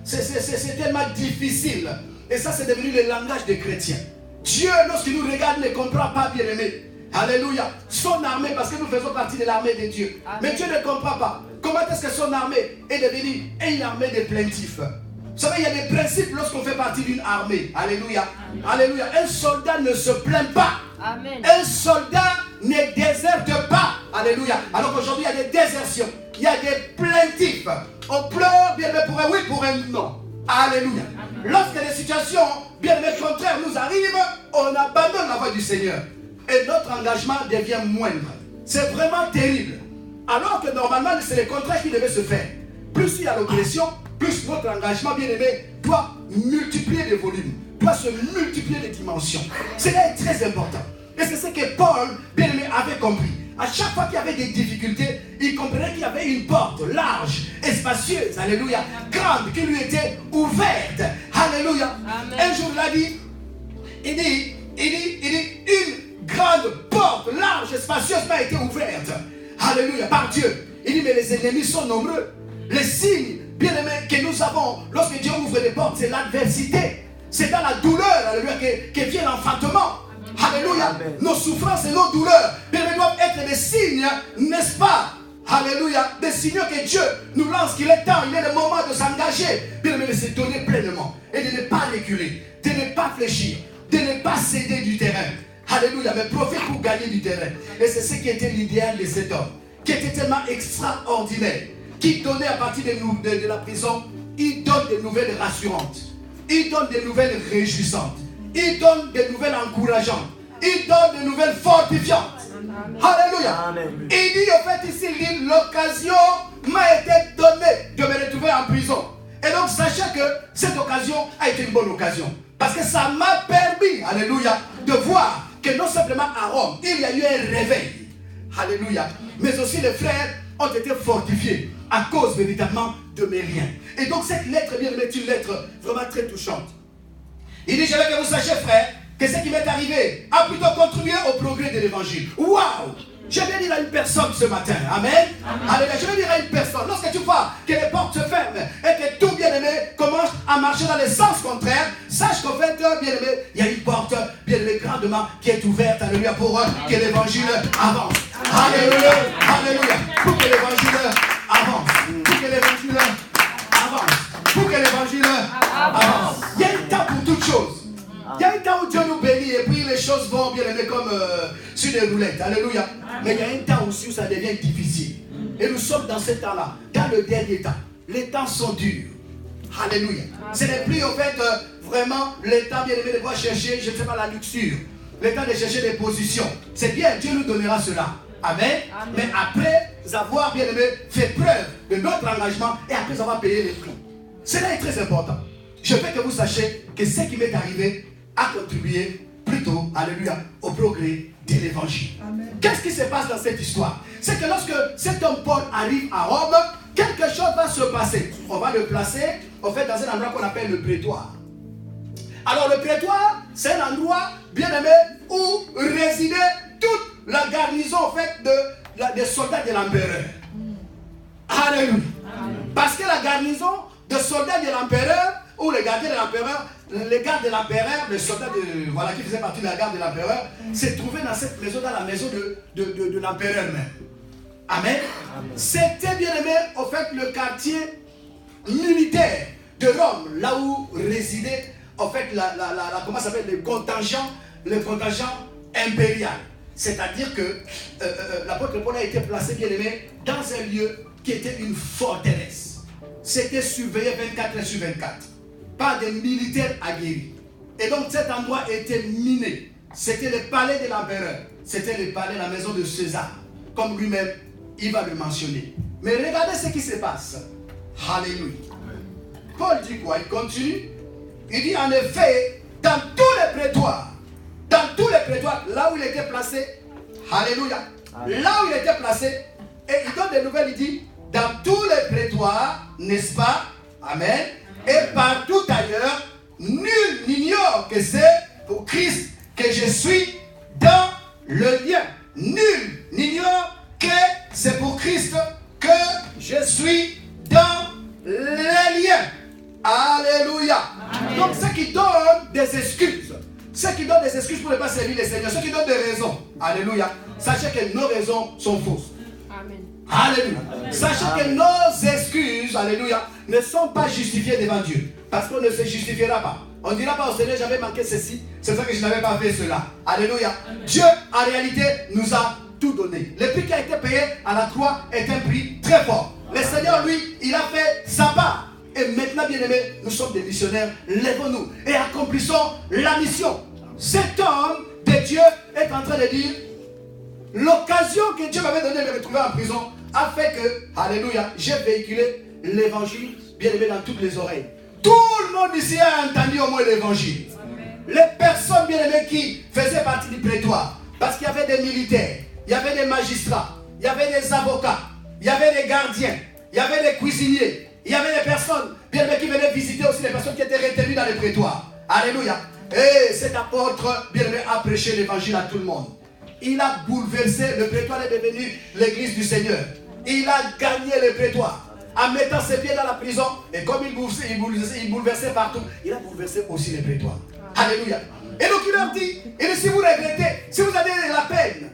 c'est tellement difficile. Et ça c'est devenu le langage des chrétiens. Dieu, lorsqu'il nous regarde, ne comprend pas, bien aimé. Alléluia. Son armée, parce que nous faisons partie de l'armée de Dieu. Amen. Mais Dieu ne comprend pas. Comment est-ce que son armée est devenue une armée de plaintifs? Vous savez, il y a des principes lorsqu'on fait partie d'une armée. Alléluia. Amen. Alléluia. Un soldat ne se plaint pas. Amen. Un soldat ne déserte pas. Alléluia. Alors qu'aujourd'hui, il y a des désertions. Il y a des plaintifs. On pleure, bien aimé, pour un oui, pour un non. Alléluia. Amen. Lorsque les situations, bien aimé, contraires nous arrivent, on abandonne la voie du Seigneur. Et notre engagement devient moindre. C'est vraiment terrible. Alors que normalement, c'est le contraire qui devait se faire. Plus il y a l'oppression, plus notre engagement, bien aimé, doit multiplier les volumes, doit se multiplier les dimensions. Cela est très important. Et c'est ce que Paul, bien aimé, avait compris. À chaque fois qu'il y avait des difficultés, il comprenait qu'il y avait une porte large et spacieuse, alléluia, grande, qui lui était ouverte. Alléluia. Amen. Un jour, il a dit, il dit, une grande porte large et spacieuse m'a été ouverte. Alléluia, par Dieu. Il dit, mais les ennemis sont nombreux. Les signes, bien aimés, que nous avons lorsque Dieu ouvre des portes, c'est l'adversité. C'est dans la douleur, alléluia, que vient l'enfantement. Alléluia. Amen. Nos souffrances et nos douleurs, bien aimés, doivent être des signes, n'est-ce pas? Alléluia. Des signaux que Dieu nous lance, qu'il est temps, il est le moment de s'engager, bien aimé, de se donner pleinement et de ne pas reculer, de ne pas fléchir, de ne pas céder du terrain. Alléluia, mais profite pour gagner du terrain. Et c'est ce qui était l'idéal de cet homme, qui était tellement extraordinaire. qui donnait à partir de la prison, il donne des nouvelles rassurantes. Il donne des nouvelles réjouissantes. Il donne des nouvelles encourageantes. Il donne des nouvelles fortifiantes. Amen. Alléluia. Amen. Il dit en fait ici, l'occasion m'a été donnée de me retrouver en prison. Et donc sachez que cette occasion a été une bonne occasion. Parce que ça m'a permis, alléluia, de voir que non simplement à Rome, il y a eu un réveil. Alléluia. Mais aussi les frères ont été fortifiés à cause véritablement de mes liens. Et donc cette lettre, bien aimée, est une lettre vraiment très touchante. Il dit, je veux que vous sachiez, frère, que ce qui m'est arrivé a plutôt contribué au progrès de l'évangile. Waouh! Je vais dire à une personne ce matin, amen. Alléluia. Je vais dire à une personne, lorsque tu vois que les portes se ferment et que tout bien-aimé commence à marcher dans le sens contraire, sache qu'en fait, bien-aimé, il y a une porte, bien-aimé, grandement qui est ouverte, alléluia, pour que l'évangile avance. Alléluia, alléluia, pour que l'évangile avance, pour que l'évangile avance, pour que l'évangile avance. Il y a un temps pour toutes choses. Il y a un temps où Dieu nous bénit et puis les choses vont bien aimer comme sur des roulettes. Alléluia. Mais il y a un temps aussi où ça devient difficile. Et nous sommes dans ce temps-là, dans le dernier temps. Les temps sont durs. Alléluia. Ce n'est plus en fait vraiment le temps bien aimé de pouvoir chercher, je ne sais pas, la luxure. Le temps de chercher des positions. C'est bien, Dieu nous donnera cela. Amen. Amen. Mais après avoir bien aimé fait preuve de notre engagement et après avoir payé les prix. Cela est très important. Je veux que vous sachiez que ce qui m'est arrivé a contribué plutôt, alléluia, au progrès de l'évangile. Qu'est-ce qui se passe dans cette histoire? C'est que lorsque cet homme Paul arrive à Rome, quelque chose va se passer. On va le placer, en fait, dans un endroit qu'on appelle le prétoire. Alors le prétoire, c'est un endroit, bien aimé, où résidait toute la garnison, en fait, des soldats de l'empereur. Alléluia. Parce que la garnison de soldats de l'empereur, ou les gardiens de l'empereur, les gardes de l'empereur, les soldats qui faisaient partie de la garde de l'empereur, se trouvaient dans cette maison, dans la maison de l'empereur même. Amen. C'était bien aimé, en fait, le quartier militaire de Rome, là où résidait, en fait, comment ça s'appelle, le contingent impérial. C'est-à-dire que l'apôtre Paul a été placé, bien aimé, dans un lieu qui était une forteresse. C'était surveillé 24 heures sur 24 par des militaires aguerris. Et donc cet endroit était miné. C'était le palais de l'empereur. C'était le palais, la maison de César. Comme lui-même, il va le mentionner. Mais regardez ce qui se passe. Alléluia. Paul dit quoi? Il continue. Il dit en effet, dans tous les prétoires, là où il était placé, alléluia, là où il était placé, et il donne des nouvelles, il dit, dans tous les prétoires, n'est-ce pas? Amen. Et partout ailleurs, nul n'ignore que c'est pour Christ que je suis dans le lien. Nul n'ignore que c'est pour Christ que je suis dans les liens. Alléluia. Amen. Donc ceux qui donnent des excuses, pour ne pas servir le Seigneur, ceux qui donnent des raisons, alléluia, sachez que nos raisons sont fausses. Amen. Alléluia. Sachez que nos excuses, alléluia, ne sont pas justifiées devant Dieu. Parce qu'on ne se justifiera pas. On ne dira pas au Seigneur, j'avais manqué ceci, c'est ça que je n'avais pas fait cela. Alléluia. Amen. Dieu, en réalité, nous a tout donné. Le prix qui a été payé à la croix est un prix très fort. Le Seigneur, lui, il a fait sa part. Et maintenant, bien-aimés, nous sommes des missionnaires. Lèvons-nous et accomplissons la mission. Cet homme de Dieu est en train de dire, l'occasion que Dieu m'avait donnée de me retrouver en prison a fait que, alléluia, j'ai véhiculé l'évangile, bien-aimé, dans toutes les oreilles. Tout le monde ici a entendu au moins l'évangile. Les personnes, bien-aimées, qui faisaient partie du prétoire, parce qu'il y avait des militaires, il y avait des magistrats, il y avait des avocats, il y avait des gardiens, il y avait des cuisiniers, il y avait des personnes, bien-aimées, qui venaient visiter aussi les personnes qui étaient retenues dans les prétoires. Alléluia. Et cet apôtre, bien-aimé, a prêché l'évangile à tout le monde. Il a bouleversé, le prétoire est devenu l'église du Seigneur. Il a gagné le prétoire en mettant ses pieds dans la prison. Et comme il bouleversait partout, il a bouleversé aussi les prétoires. Alléluia. Et donc il leur dit, si vous regrettez, si vous avez la peine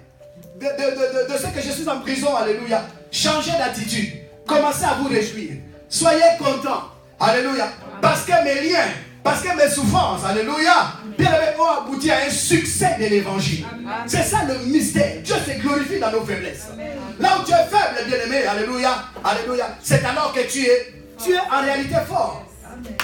de ce que je suis en prison, alléluia, changez d'attitude. Commencez à vous réjouir. Soyez contents. Alléluia. Parce que mes liens Parce que mes souffrances, alléluia, bien aimé, ont abouti à un succès de l'évangile. C'est ça le mystère. Dieu se glorifie dans nos faiblesses. Là où tu es faible, bien aimé, alléluia, alléluia, c'est alors que tu es en réalité fort.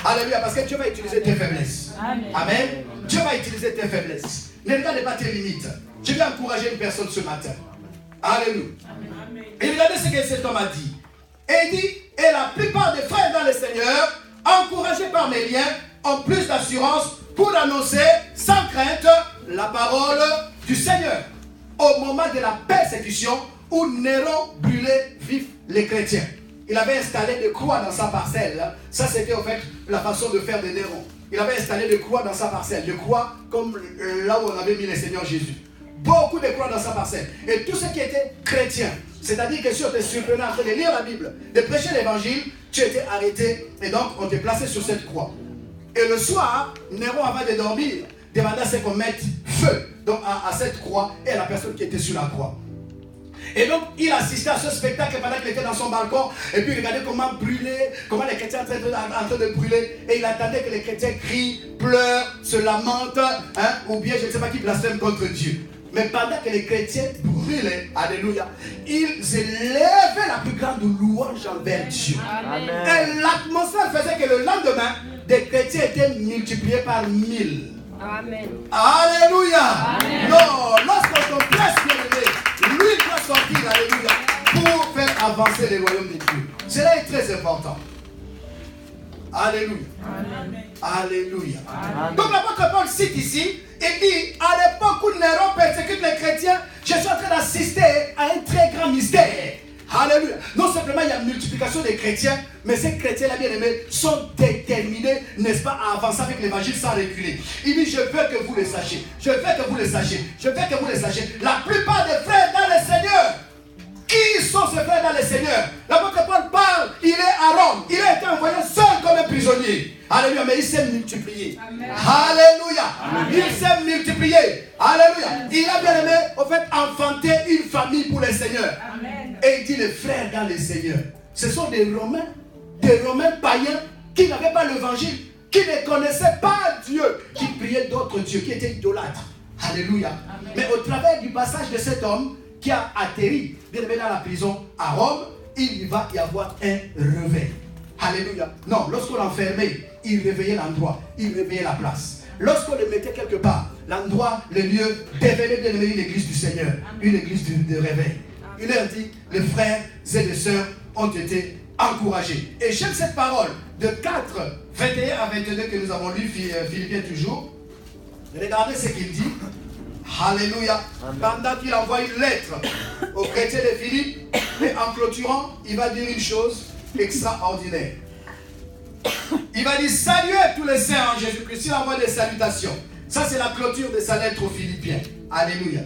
Alléluia, parce que Dieu va utiliser tes faiblesses. Amen. Dieu va utiliser tes faiblesses. Ne regarde pas tes limites. Je vais encourager une personne ce matin. Alléluia. Et regardez ce que cet homme a dit. Et il dit, et la plupart des frères dans le Seigneur, encouragés par mes liens, ont plus d'assurance pour annoncer sans crainte la parole du Seigneur. Au moment de la persécution où Néron brûlait vif les chrétiens. Il avait installé des croix dans sa parcelle. Ça, c'était en fait la façon de faire de Néron. Il avait installé des croix dans sa parcelle. Des croix comme là où on avait mis le Seigneur Jésus. Beaucoup de croix dans sa parcelle. Et tous ceux qui étaient chrétiens, c'est-à-dire que si on te surprenait en train de lire la Bible, de prêcher l'évangile, tu étais arrêté et donc on te plaçait sur cette croix. Et le soir, Néron, avant de dormir, demanda à ce qu'on mette feu donc à cette croix et à la personne qui était sur la croix. Et donc, il assistait à ce spectacle pendant qu'il était dans son balcon. Et puis, il regardait comment brûler, comment les chrétiens étaient en train de brûler. Et il attendait que les chrétiens crient, pleurent, se lamentent, hein, ou bien je ne sais pas qui blasphème contre Dieu. Mais pendant que les chrétiens brûlaient, alléluia, ils élevaient la plus grande louange envers Dieu. Amen. Et l'atmosphère faisait que le lendemain, des chrétiens étaient multipliés par 1000. Amen. Alléluia. Amen. Non, lorsqu'on te place bien aimé, lui doit sortir, alléluia, pour faire avancer le royaume de Dieu. Cela est très important. Alléluia. Amen. Alléluia. Amen. Donc l'apôtre Paul cite ici et dit, à l'époque où Néron persécute les chrétiens, je suis en train d'assister à un très grand mystère. Alléluia. Non simplement il y a une multiplication des chrétiens, mais ces chrétiens-là, bien aimés, sont déterminés, n'est-ce pas, à avancer avec l'évangile sans reculer. Il dit, je veux que vous le sachiez. Je veux que vous le sachiez. Je veux que vous le sachiez. La plupart des frères dans le Seigneur. Qui sont ces frères dans le Seigneur? L'apôtre Paul parle, il est à Rome. Il a été envoyé seul comme un prisonnier. Alléluia, mais il s'est multiplié. Amen. Alléluia. Amen. Il s'est multiplié. Alléluia. Il a bien aimé, en fait, enfanté une famille pour le Seigneur. Amen. Et il dit les frères dans le Seigneur. Ce sont des Romains païens qui n'avaient pas l'évangile, qui ne connaissaient pas Dieu, qui priaient d'autres dieux, qui étaient idolâtres. Alléluia. Amen. Mais au travers du passage de cet homme qui a atterri, bien aimé, dans la prison à Rome, il va y avoir un réveil. Alléluia. Non, lorsqu'on l'enfermait, il réveillait l'endroit, il réveillait la place. Lorsqu'on le mettait quelque part, l'endroit, le lieu devenait bien aimé une église du Seigneur, une église de réveil. Il leur dit, les frères et les sœurs ont été encouragés. Et j'aime cette parole de 4, 21 à 22 que nous avons lu, Philippiens toujours. Regardez ce qu'il dit. Alléluia. Pendant qu'il envoie une lettre aux chrétiens de Philippe, et en clôturant, il va dire une chose extraordinaire. Il va dire saluez tous les saints en Jésus-Christ. Il envoie des salutations. Ça, c'est la clôture de sa lettre aux Philippiens. Alléluia.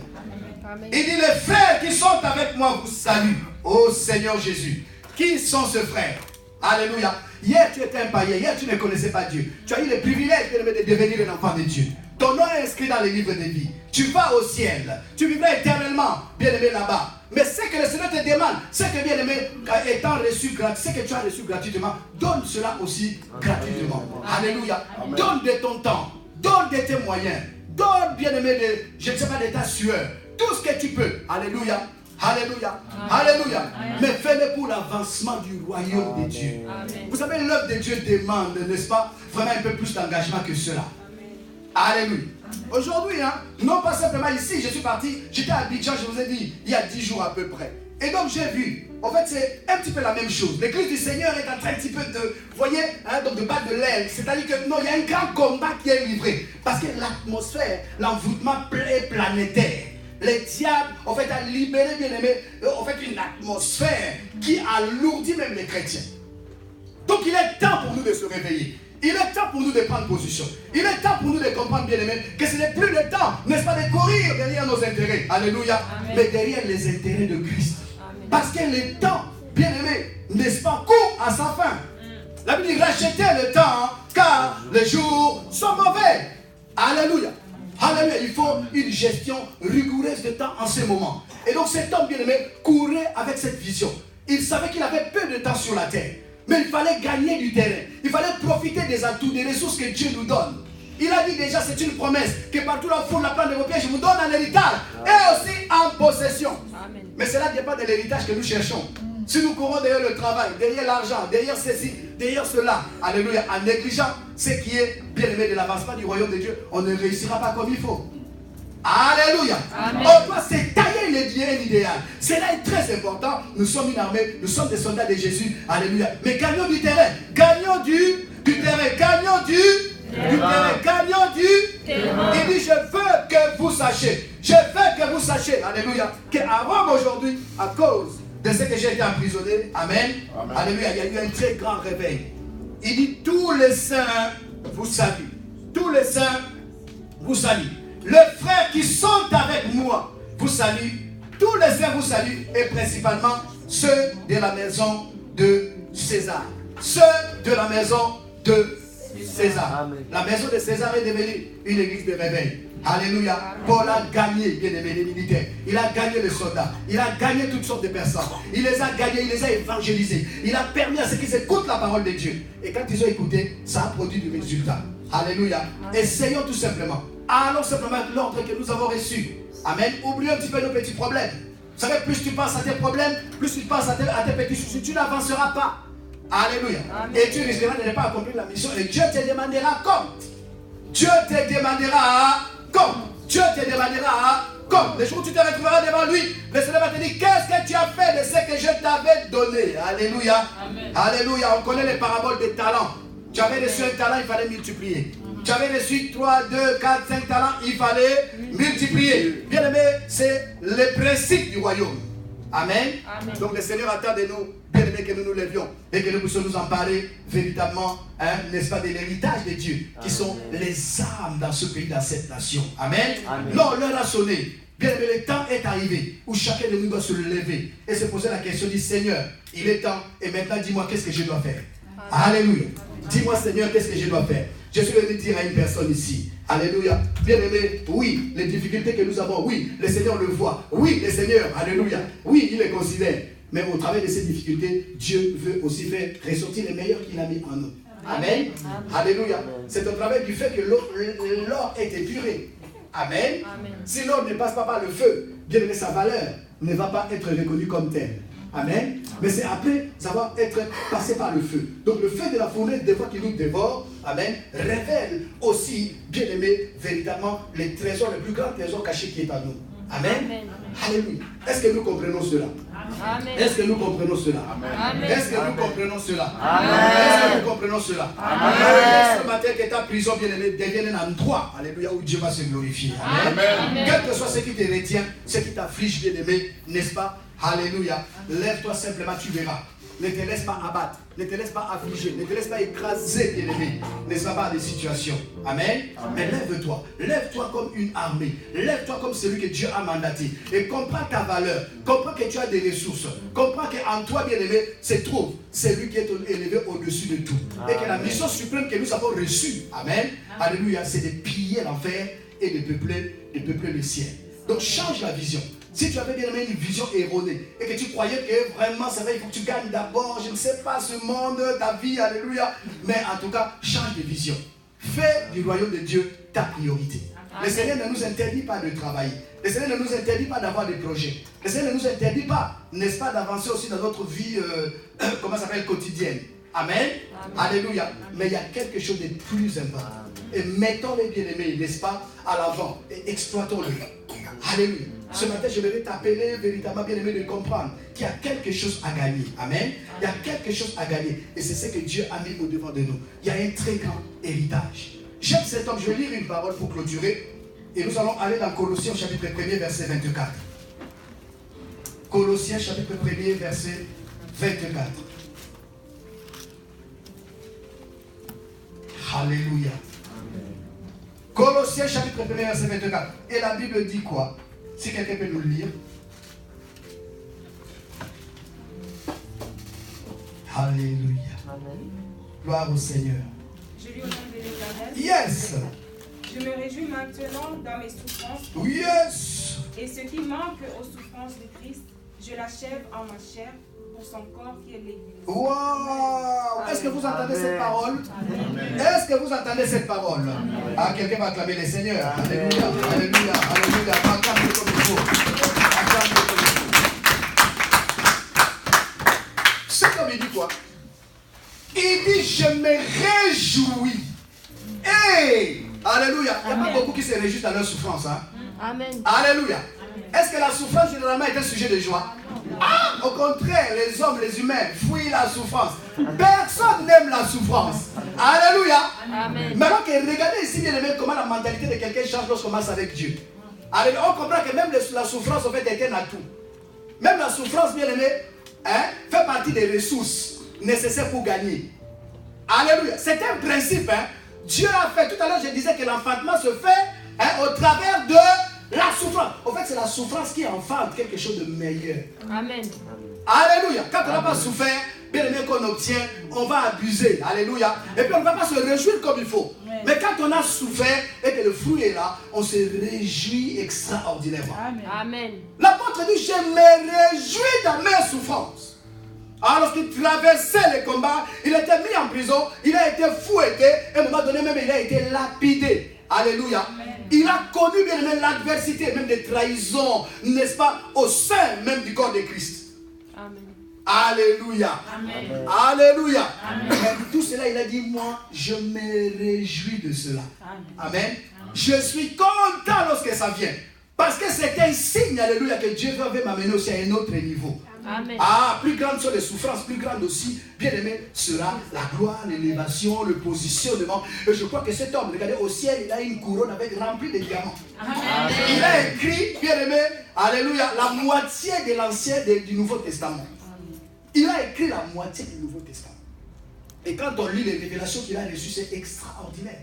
Il dit les frères qui sont avec moi vous saluent. Ô Seigneur Jésus. Qui sont ces frères? Alléluia. Hier, tu étais un païen. Hier, tu ne connaissais pas Dieu. Tu as eu le privilège de devenir un enfant de Dieu. Ton nom est inscrit dans le livre de vie. Tu vas au ciel. Tu vivras éternellement, bien-aimé, là-bas. Mais ce que le Seigneur te demande, c'est que, bien-aimé, étant reçu gratuitement, ce que tu as reçu gratuitement, donne cela aussi gratuitement. Alléluia. Amen. Donne de ton temps. Donne de tes moyens. Donne, bien-aimé, je ne sais pas, de ta sueur. Tout ce que tu peux. Alléluia. Alléluia. Alléluia. Mais fais-le pour l'avancement du royaume de Dieu. Amen. Vous savez, l'œuvre de Dieu demande, n'est-ce pas, vraiment un peu plus d'engagement que cela. Alléluia. Aujourd'hui, non pas simplement ici, je suis parti, j'étais à Abidjan, je vous ai dit, il y a 10 jours à peu près. Et donc j'ai vu, en fait c'est un petit peu la même chose. L'église du Seigneur est en train un petit peu de, vous voyez, donc de battre de l'aile. C'est-à-dire que non, il y a un grand combat qui est livré. Parce que l'atmosphère, l'envoûtement est planétaire. Le diable, en fait, a libéré, bien aimé, en fait, une atmosphère qui alourdit même les chrétiens. Donc il est temps pour nous de se réveiller. Il est temps pour nous de prendre position. Il est temps pour nous de comprendre, bien aimé, que ce n'est plus le temps, n'est-ce pas, de courir derrière nos intérêts. Alléluia. Amen. Mais derrière les intérêts de Christ. Amen. Parce que le temps, bien aimé, n'est-ce pas, court à sa fin. La Bible dit rachetez le temps, car les jours sont mauvais. Alléluia. Alléluia. Il faut une gestion rigoureuse de temps en ce moment. Et donc cet homme, bien aimé, courait avec cette vision. Il savait qu'il avait peu de temps sur la terre. Mais il fallait gagner du terrain. Il fallait profiter des atouts, des ressources que Dieu nous donne. Il a dit déjà, c'est une promesse, que partout là où la plante de vos pieds, je vous donne un héritage et aussi en possession. Amen. Mais cela dépend de l'héritage que nous cherchons. Si nous courons derrière le travail, derrière l'argent, derrière ceci, derrière cela, alléluia, en négligeant ce qui est bien aimé de l'avancement du royaume de Dieu, on ne réussira pas comme il faut. Alléluia. Amen. On doit s'étayer un idéal. Cela est très important. Nous sommes une armée, nous sommes des soldats de Jésus. Alléluia. Mais gagnons du terrain. Gagnons du terrain. Gagnons du terrain. Gagnons du terrain. Il dit, je veux que vous sachiez. Je veux que vous sachiez. Alléluia. Qu'avant aujourd'hui, à cause de ce que j'ai été emprisonné, amen. Amen. Alléluia. Il y a eu un très grand réveil. Il dit, tous les saints vous saluent. Tous les saints vous saluent. Les frères qui sont avec moi vous saluent. Tous les saints vous saluent. Et principalement ceux de la maison de César. Ceux de la maison de César. Amen. La maison de César est devenue une église de réveil. Alléluia. Paul a gagné, bien aimé, les militaires. Il a gagné les soldats. Il a gagné toutes sortes de personnes. Il les a gagnés, il les a évangélisés. Il a permis à ceux qui écoutent la parole de Dieu. Et quand ils ont écouté, ça a produit du résultat. Alléluia. Essayons tout simplement. Allons simplement avec l'ordre que nous avons reçu. Amen. Oublions un petit peu nos petits problèmes. Vous savez, plus tu penses à tes problèmes, plus tu penses à tes petits soucis, tu n'avanceras pas. Alléluia. Amen. Et tu risqueras de ne pas accomplir la mission. Et Dieu te demandera compte. Dieu te demandera compte. Dieu te demandera compte. Le jour où tu te retrouveras devant lui, le Seigneur va te dire, qu'est-ce que tu as fait de ce que je t'avais donné. Alléluia. Amen. Alléluia. On connaît les paraboles des talents. Tu avais reçu un talent, il fallait multiplier. Tu avais reçu 3, 2, 4, 5 talents, il fallait multiplier. Bien aimé, c'est le principe du royaume. Amen. Amen. Donc le Seigneur attend de nous, bien aimé, que nous nous levions et que nous puissions nous emparer véritablement, n'est-ce pas, de l'héritage de Dieu, qui sont les âmes dans ce pays, dans cette nation. Amen. Amen. Non, l'heure a sonné. Bien aimé, le temps est arrivé où chacun de nous doit se lever et se poser la question du Seigneur, il est temps, et maintenant dis-moi qu'est-ce que je dois faire. Amen. Alléluia. Dis-moi Seigneur, qu'est-ce que je dois faire. Je suis venu dire à une personne ici, alléluia, bien aimé, oui, les difficultés que nous avons, oui, le Seigneur le voit, oui, le Seigneur, alléluia, oui, il les considère. Mais au travers de ces difficultés, Dieu veut aussi faire ressortir les meilleurs qu'il a mis en nous. Amen. Amen. Alléluia. C'est au travers du fait que l'or est épuré. Amen. Amen. Si l'or ne passe pas par le feu, bien aimé, sa valeur ne va pas être reconnue comme telle. Amen. Mais c'est après avoir être passé par le feu. Donc le feu de la fournaise, des fois qui nous dévore, amen, révèle aussi, bien aimé, véritablement les trésors, les plus grands trésors cachés qui est en nous. Amen. Amen. Alléluia. Est-ce que nous comprenons cela? Amen. Est-ce que nous comprenons cela? Amen. Est-ce que nous comprenons cela? Amen. Est-ce que nous comprenons cela? Amen. Ce matin que ta prison, bien aimé, devienne un endroit, alléluia, où Dieu va se glorifier. Amen. Amen. Quel que soit ce qui te retient, ce qui t'afflige, bien aimé, n'est-ce pas? Alléluia. Lève-toi simplement, tu verras. Ne te laisse pas abattre, ne te laisse pas affliger, ne te laisse pas écraser, bien-aimé, n'est-ce pas, par des situations. Amen. Amen. Mais lève-toi, lève-toi comme une armée, lève-toi comme celui que Dieu a mandaté. Et comprends ta valeur, comprends que tu as des ressources, comprends qu'en toi, bien-aimé, se trouve celui qui est élevé au-dessus de tout. Amen. Et que la mission suprême que nous avons reçue, amen, alléluia, c'est de piller l'enfer et de peupler le ciel. Donc change la vision. Si tu avais bien aimé une vision erronée et que tu croyais que vraiment, c'est vrai, il faut que tu gagnes d'abord, je ne sais pas, ce monde, ta vie, alléluia. Mais en tout cas, change de vision. Fais du royaume de Dieu ta priorité. Le Seigneur ne nous interdit pas de travailler. Le Seigneur ne nous interdit pas d'avoir des projets. Le Seigneur ne nous interdit pas, n'est-ce pas, d'avancer aussi dans notre vie, comment ça s'appelle, quotidienne. Amen. Amen. Alléluia. Amen. Mais il y a quelque chose de plus important. Et mettons les bien-aimés, n'est-ce pas, à l'avant et exploitons-le. Alléluia. Ce matin, je vais t'appeler véritablement bien-aimé de comprendre qu'il y a quelque chose à gagner. Amen. Il y a quelque chose à gagner. Et c'est ce que Dieu a mis au-devant de nous. Il y a un très grand héritage. J'aime cet homme. Je vais lire une parole pour clôturer. Et nous allons aller dans Colossiens chapitre 1er, verset 24. Colossiens chapitre 1er, verset 24. Alléluia. Colossiens chapitre 1er, verset 24. Et la Bible dit quoi? Si quelqu'un peut nous le lire. Alléluia. Amen. Gloire au Seigneur. Je lis au nom de l'Éternel. Yes. Je me réjouis maintenant dans mes souffrances. Yes. Et ce qui manque aux souffrances de Christ, je l'achève en ma chair pour son corps qui est l'Église. Wow. Est-ce que vous entendez cette parole? Amen. que vous entendez cette parole? Ah, quelqu'un va acclamer les seigneurs. Alléluia, alléluia, alléluia. Acclamez comme il faut. Acclamez comme il faut. C'est comme il dit quoi? Il dit, je me réjouis. Hey! Alléluia. Il n'y a pas beaucoup qui se réjouissent dans leur souffrance. Hein? Amen. Alléluia. Est-ce que la souffrance généralement est un sujet de joie? Ah, au contraire, les hommes, les humains fuient la souffrance. Personne n'aime la souffrance. Alléluia. Amen. Maintenant, regardez ici, bien aimé, comment la mentalité de quelqu'un change lorsqu'on marche avec Dieu. Alléluia. On comprend que même la souffrance, en fait, est un atout. Même la souffrance, bien aimé, hein, fait partie des ressources nécessaires pour gagner. Alléluia. C'est un principe. Hein. Dieu a fait, tout à l'heure, je disais que l'enfantement se fait au travers de la souffrance. En fait, c'est la souffrance qui enfante quelque chose de meilleur. Amen. Alléluia. Quand on n'a pas souffert, bien aimé qu'on obtient, on va abuser. Alléluia. Et puis on ne va pas se réjouir comme il faut. Mais quand on a souffert et que le fruit est là, on se réjouit extraordinairement. Amen. L'apôtre dit, je me réjouis dans mes souffrances. Alors lorsqu'il traversait les combats, il était mis en prison, il a été fouetté, et à un moment donné même, il a été lapidé. Alléluia. Amen. Il a connu bien même l'adversité, même des trahisons, n'est-ce pas, au sein même du corps de Christ. Amen. Alléluia. Amen. Alléluia. Amen. Mais tout cela, il a dit, moi, je me réjouis de cela. Amen. Amen. Je suis content lorsque ça vient. Parce que c'est un signe, alléluia, que Dieu veut m'amener aussi à un autre niveau. Amen. Ah, plus grandes sont les souffrances, plus grande aussi, bien aimé, sera la gloire, l'élévation, le positionnement. Et je crois que cet homme, regardez, au ciel, il a une couronne avec remplie de diamants. Amen. Il a écrit, bien aimé, alléluia, la moitié de l'Ancien du Nouveau Testament. Il a écrit la moitié du Nouveau Testament. Et quand on lit les révélations qu'il a reçues, c'est extraordinaire.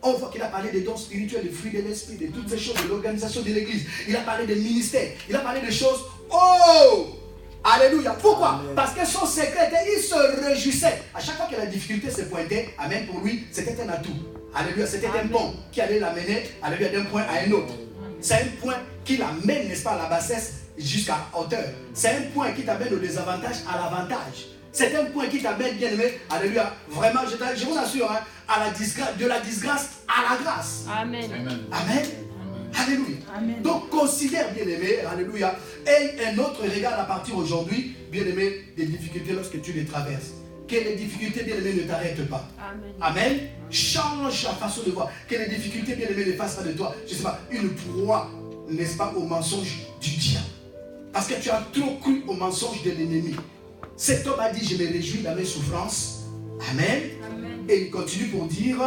On voit qu'il a parlé des dons spirituels, des fruits de l'esprit, de toutes ces choses, de l'organisation de l'église. Il a parlé des ministères, il a parlé des choses. Oh! Alléluia. Pourquoi? Amen. Parce que son secret, il se réjouissait. À chaque fois que la difficulté se pointait, amen, pour lui, c'était un atout. Alléluia. C'était un pont qui allait l'amener, alléluia, d'un point à un autre. C'est un point qui l'amène, n'est-ce pas, à la bassesse jusqu'à la hauteur. C'est un point qui t'amène au désavantage à l'avantage. C'est un point qui t'amène, bien aimé, alléluia, vraiment, je vous assure, hein, à la disgrâce, de la disgrâce à la grâce. Amen. Amen. Amen. Alléluia. Amen. Donc considère, bien aimé, alléluia, et un autre regard à partir aujourd'hui, bien aimé, des difficultés lorsque tu les traverses. Que les difficultés, bien aimé, ne t'arrêtent pas. Amen. Amen. Change la façon de voir. Que les difficultés, bien aimé, ne fassent pas de toi, je ne sais pas, une proie, n'est-ce pas, au mensonge du diable. Parce que tu as trop cru au mensonge de l'ennemi. Cet homme a dit, je me réjouis dans mes souffrances. Amen. Amen. Et il continue pour dire,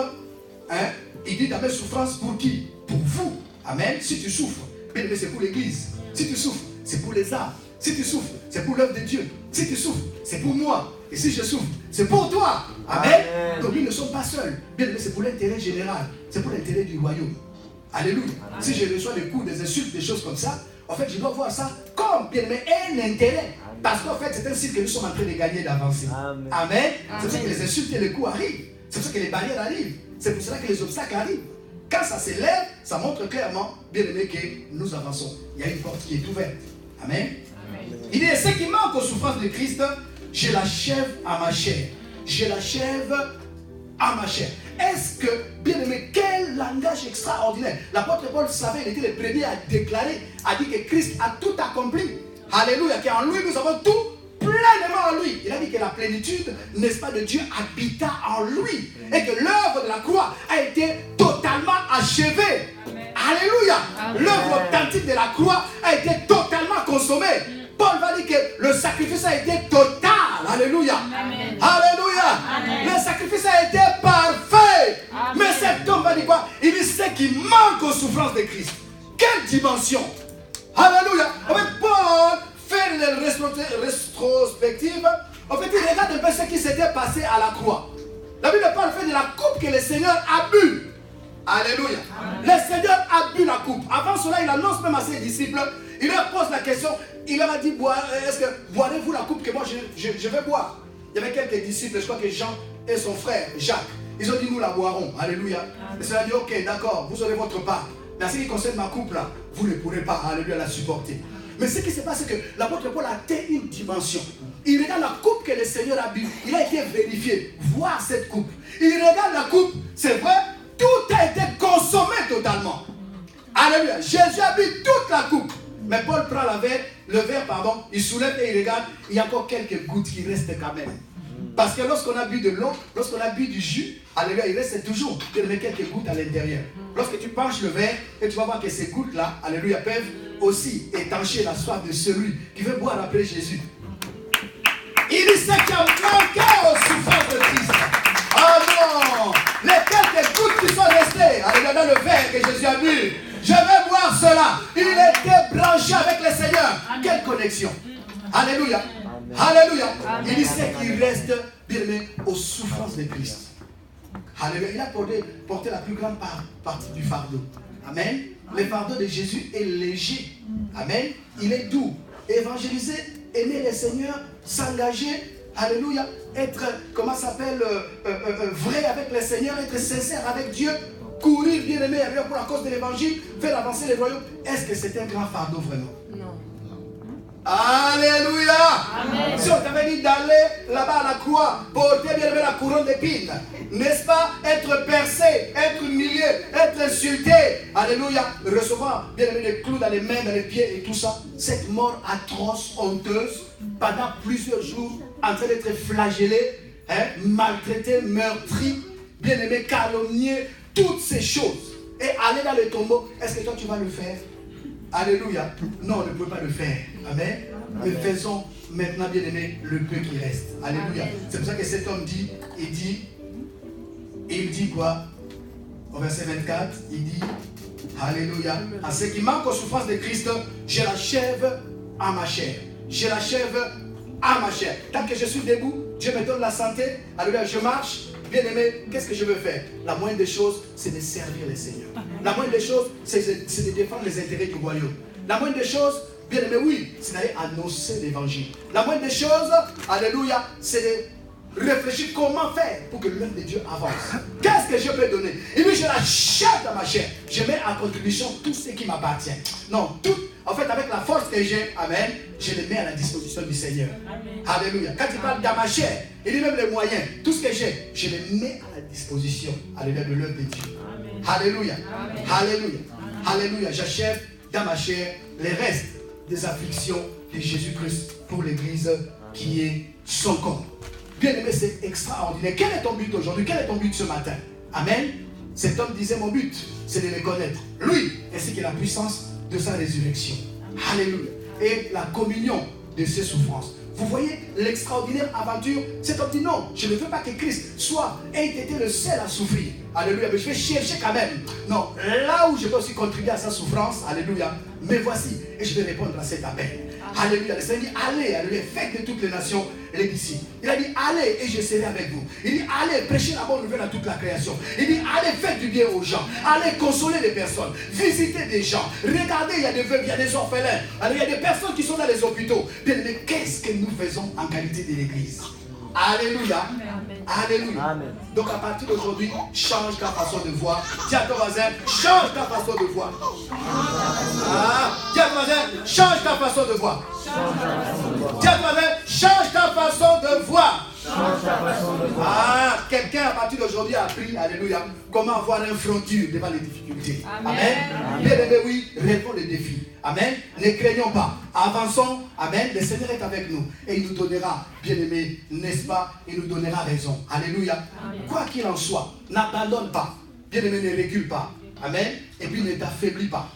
hein, il dit dans mes souffrances pour qui? Pour vous. Amen. Si tu souffres, bien aimé, c'est pour l'église. Si tu souffres, c'est pour les âmes. Si tu souffres, c'est pour l'œuvre de Dieu. Si tu souffres, c'est pour moi. Et si je souffre, c'est pour toi. Amen. Amen. Donc ils ne sont pas seuls. Bien aimé, c'est pour l'intérêt général. C'est pour l'intérêt du royaume. Alléluia. Amen. Si je reçois des coups, des insultes, des choses comme ça, en fait, je dois voir ça comme, bien aimé, un intérêt. Parce qu'en fait, c'est un signe que nous sommes en train de gagner, d'avancer. Amen. Amen. C'est pour ça que les insultes et les coups arrivent. C'est pour ça que les barrières arrivent. C'est pour cela que les obstacles arrivent. Quand ça s'élève, ça montre clairement, bien aimé, que nous avançons. Il y a une porte qui est ouverte. Amen. Amen. Il dit, ce qui manque aux souffrances de Christ, je l'achève à ma chair. Je l'achève à ma chair. Est-ce que, bien aimé, quel langage extraordinaire. L'apôtre Paul savait, il était le premier à déclarer, à dire que Christ a tout accompli. Alléluia, qu'en lui, nous avons tout pleinement en lui. Il a dit que la plénitude, n'est-ce pas, de Dieu habita en lui. Et que l'œuvre de la croix a été totalement achevée. Amen. Alléluia. L'œuvre authentique de la croix a été totalement consommée. Paul va dire que le sacrifice a été total. Alléluia. Amen. Alléluia. Amen. Le sacrifice a été parfait. Amen. Mais cet homme va dire quoi? Il dit ce qui manque aux souffrances de Christ. Quelle dimension? Alléluia. En fait, Paul fait une rétrospective. En fait, il regarde un peu ce qui s'était passé à la croix. La Bible parle fait de la coupe que le Seigneur a bu. Alléluia. Amen. Le Seigneur a bu la coupe. Avant cela, il annonce même à ses disciples. Il leur pose la question. Il leur a dit, est-ce que boirez-vous la coupe que moi je vais boire? Il y avait quelques disciples, je crois que Jean et son frère Jacques. Ils ont dit, nous la boirons. Alléluia. Amen. Le Seigneur a dit, ok, d'accord, vous aurez votre part. Mais en ce qui concerne ma coupe là, vous ne pourrez pas, alléluia, la supporter. Mais ce qui se passe, c'est que l'apôtre Paul a atteint une dimension. Il regarde la coupe que le Seigneur a bu. Il a été vérifié. Voir cette coupe. Il regarde la coupe. également. Alléluia. Jésus a bu toute la coupe. Mais Paul prend le verre, il soulève et il regarde. Il y a encore quelques gouttes qui restent quand même. Parce que lorsqu'on a bu de l'eau, lorsqu'on a bu du jus, alléluia, il reste toujours quelques gouttes à l'intérieur. Lorsque tu penches le verre, et tu vas voir que ces gouttes-là, alléluia, peuvent aussi étancher la soif de celui qui veut boire après Jésus. Il dit ce qui a manqué aux souffrances de Christ. Ah non! Les quelques gouttes qui sont restées, alléluia, dans le verre que Jésus a bu, je vais boire cela. Il était branché avec le Seigneur. Quelle connexion! Alléluia! Alléluia. Il dit ce qui reste, bien aimé, aux souffrances de Christ. Alléluia. Il a porté la plus grande partie du fardeau. Amen. Le fardeau de Jésus est léger. Amen. Il est doux. Évangéliser, aimer le Seigneur, s'engager. Alléluia. Être, comment ça s'appelle, vrai avec le Seigneur, être sincère avec Dieu. Courir, bien aimé, pour la cause de l'évangile, faire avancer les royaumes. Est-ce que c'est un grand fardeau vraiment? Non. Alléluia. Amen. Si on t'avait dit d'aller là-bas à la croix, porter bien la couronne d'épines, n'est-ce pas, être percé, être humilié, être insulté, alléluia, recevoir bien les clous dans les mains, dans les pieds et tout ça, cette mort atroce, honteuse, pendant plusieurs jours, en train d'être flagellé, maltraité, meurtri, bien aimé, calomnié, toutes ces choses, et aller dans le tombeau, est-ce que toi tu vas le faire? Alléluia. Non, on ne peut pas le faire. Amen. Mais faisons maintenant, bien aimé, le peu qui reste. Alléluia. C'est pour ça que cet homme dit, il dit quoi? Au verset 24, il dit, alléluia. À ce qui manque aux souffrances de Christ, je l'achève à ma chair. Je l'achève à ma chair. Tant que je suis debout, Dieu me donne la santé. Alléluia, je marche. Bien aimé, qu'est-ce que je veux faire? La moindre des choses, c'est de servir le Seigneur. La moindre des choses, c'est de défendre les intérêts du royaume. La moindre des choses, bien aimé, oui, c'est d'aller annoncer l'évangile. La moindre des choses, alléluia, c'est de réfléchir comment faire pour que l'œuvre de Dieu avance. Qu'est-ce que je peux donner? Et puis je l'achète dans ma chair. Je mets à contribution tout ce qui m'appartient. Non, tout. En fait, avec la force que j'ai, amen, je les mets à la disposition du Seigneur. Amen. Alléluia. Quand il parle dans ma chair, il dit même les moyens, tout ce que j'ai, je les mets à la disposition, alléluia, de l'œuvre de Dieu. Amen. Alléluia. Amen. Alléluia. Amen. Alléluia. J'achève dans ma chair les restes des afflictions de Jésus-Christ pour l'Église qui est son corps. Bien aimé, c'est extraordinaire. Quel est ton but aujourd'hui? Quel est ton but ce matin? Amen. Cet homme disait, mon but, c'est de le connaître. Lui, ainsi que la puissance de sa résurrection. Alléluia. Et la communion de ses souffrances. Vous voyez l'extraordinaire aventure. Cet homme dit non, je ne veux pas que Christ ait été le seul à souffrir. Alléluia. Mais je vais chercher quand même. Non, là où je peux aussi contribuer à sa souffrance. Alléluia. Mais voici. Et je vais répondre à cet appel. Alléluia. Le Seigneur dit allez, alléluia, faites de toutes les nations les disciples. Il a dit allez et je serai avec vous. Il dit allez, prêchez la bonne nouvelle à toute la création. Il dit allez, faites du bien aux gens. Allez, consoler les personnes. Visitez des gens. Regardez, il y a des veuves, il y a des orphelins. Alors, il y a des personnes qui sont dans les hôpitaux. Mais qu'est-ce que nous faisons en qualité de l'église? Alléluia. Amen. Alléluia. Amen. Donc à partir d'aujourd'hui, change ta façon de voir. Dis à ton voisin, change ta façon de voir. Dis à ton voisin, change ta façon de voir. Dis à ton voisin, change ta façon de voir. Quelqu'un à partir d'aujourd'hui a appris, alléluia, comment avoir un front dur devant les difficultés. Amen. Bien aimé, oui, répond les défis. Amen. Ne craignons pas. Avançons. Amen. Le Seigneur est avec nous. Et il nous donnera, bien aimé, n'est-ce pas? Il nous donnera raison. Alléluia. Amen. Quoi qu'il en soit, n'abandonne pas. Bien aimé, ne recule pas. Amen. Et puis ne t'affaiblis pas.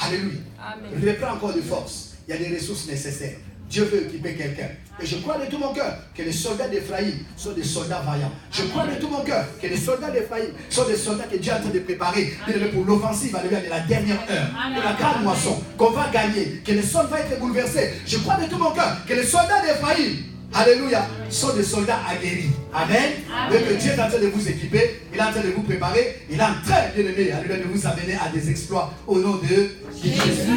Alléluia. Amen. Reprends encore de force. Il y a des ressources nécessaires. Dieu veut équiper quelqu'un. Et je crois de tout mon cœur que les soldats d'Éphraïm sont des soldats vaillants. Je crois de tout mon cœur que les soldats d'Éphraïm sont des soldats que Dieu est en train de préparer pour l'offensive de la dernière heure, pour la grande moisson, qu'on va gagner, que les soldats vont être bouleversés. Je crois de tout mon cœur que les soldats d'Éphraïm, alléluia, sont des soldats aguerris. Amen. Mais que Dieu est en train de vous équiper, il est en train de vous préparer, il est en train, bien aimé, alléluia, de vous amener à des exploits au nom de Jésus.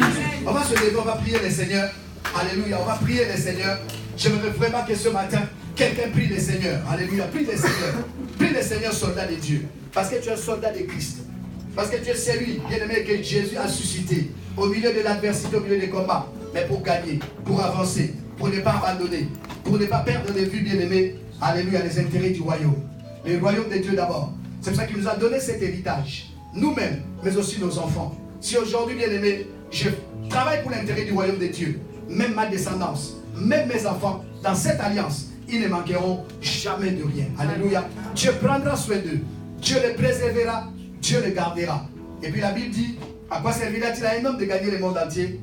On va se lever, on va prier le Seigneur. Alléluia, on va prier le Seigneur. J'aimerais vraiment que ce matin, quelqu'un prie le Seigneur. Alléluia, prie le Seigneur. Prie le Seigneur, soldat de Dieu. Parce que tu es un soldat de Christ. Parce que tu es celui, bien-aimé, que Jésus a suscité au milieu de l'adversité, au milieu des combats. Mais pour gagner, pour avancer, pour ne pas abandonner, pour ne pas perdre de vue, bien-aimé, alléluia, les intérêts du royaume. Le royaume de Dieu d'abord. C'est pour ça qu'il nous a donné cet héritage. nous-mêmes, mais aussi nos enfants. Si aujourd'hui, bien aimé, je travaille pour l'intérêt du royaume de Dieu, même ma descendance, même mes enfants, dans cette alliance, ils ne manqueront jamais de rien. Alléluia. Dieu prendra soin d'eux. Dieu les préservera. Dieu les gardera. Et puis la Bible dit, à quoi servira-t-il à un homme de gagner le monde entier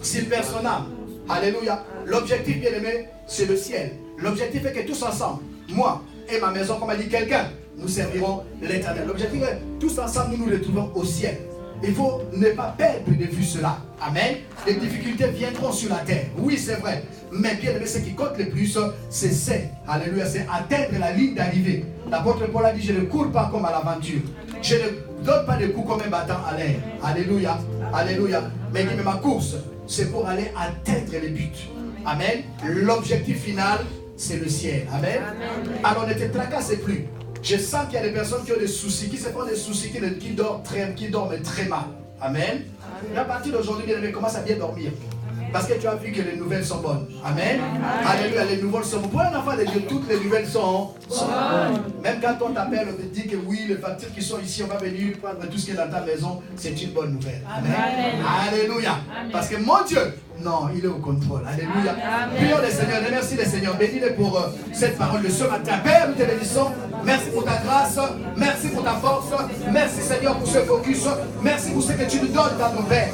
s'il perd son âme? Alléluia. L'objectif, bien aimé, c'est le ciel. L'objectif est que tous ensemble, moi et ma maison, comme a dit quelqu'un, nous servirons l'Éternel. L'objectif est tous ensemble, nous nous retrouvons au ciel. Il faut ne pas perdre de vue cela. Amen. Les difficultés viendront sur la terre. Oui, c'est vrai. Mais bien aimé, ce qui compte le plus, c'est alléluia, c'est atteindre la ligne d'arrivée. L'apôtre Paul a dit, je ne cours pas comme à l'aventure. Je ne donne pas de coups comme un battant à l'air. Alléluia. Alléluia. Mais il dit, mais ma course, c'est pour aller atteindre les buts. Amen. L'objectif final, c'est le ciel. Amen. Amen. Alors ne te tracasse plus. Je sens qu'il y a des personnes qui ont des soucis, qui se font des soucis, qui dorment très mal. Amen. Et à partir d'aujourd'hui, bien aimé, commence à bien dormir. Parce que tu as vu que les nouvelles sont bonnes. Amen. Alléluia, les nouvelles sont bonnes. Pour un enfant de Dieu, toutes les nouvelles sont bonnes. Même quand on t'appelle, on te dit que oui, les factures qui sont ici, on va venir prendre tout ce qui est dans ta maison, c'est une bonne nouvelle. Amen. Alléluia. Parce que mon Dieu, non, il est au contrôle. Alléluia. Prions le Seigneur, remercie le Seigneur. Bénis-le pour cette parole de ce matin. Père, nous te bénissons. Merci pour ta grâce. Merci pour ta force. Merci Seigneur pour ce focus. Merci pour ce que tu nous donnes dans nos pères.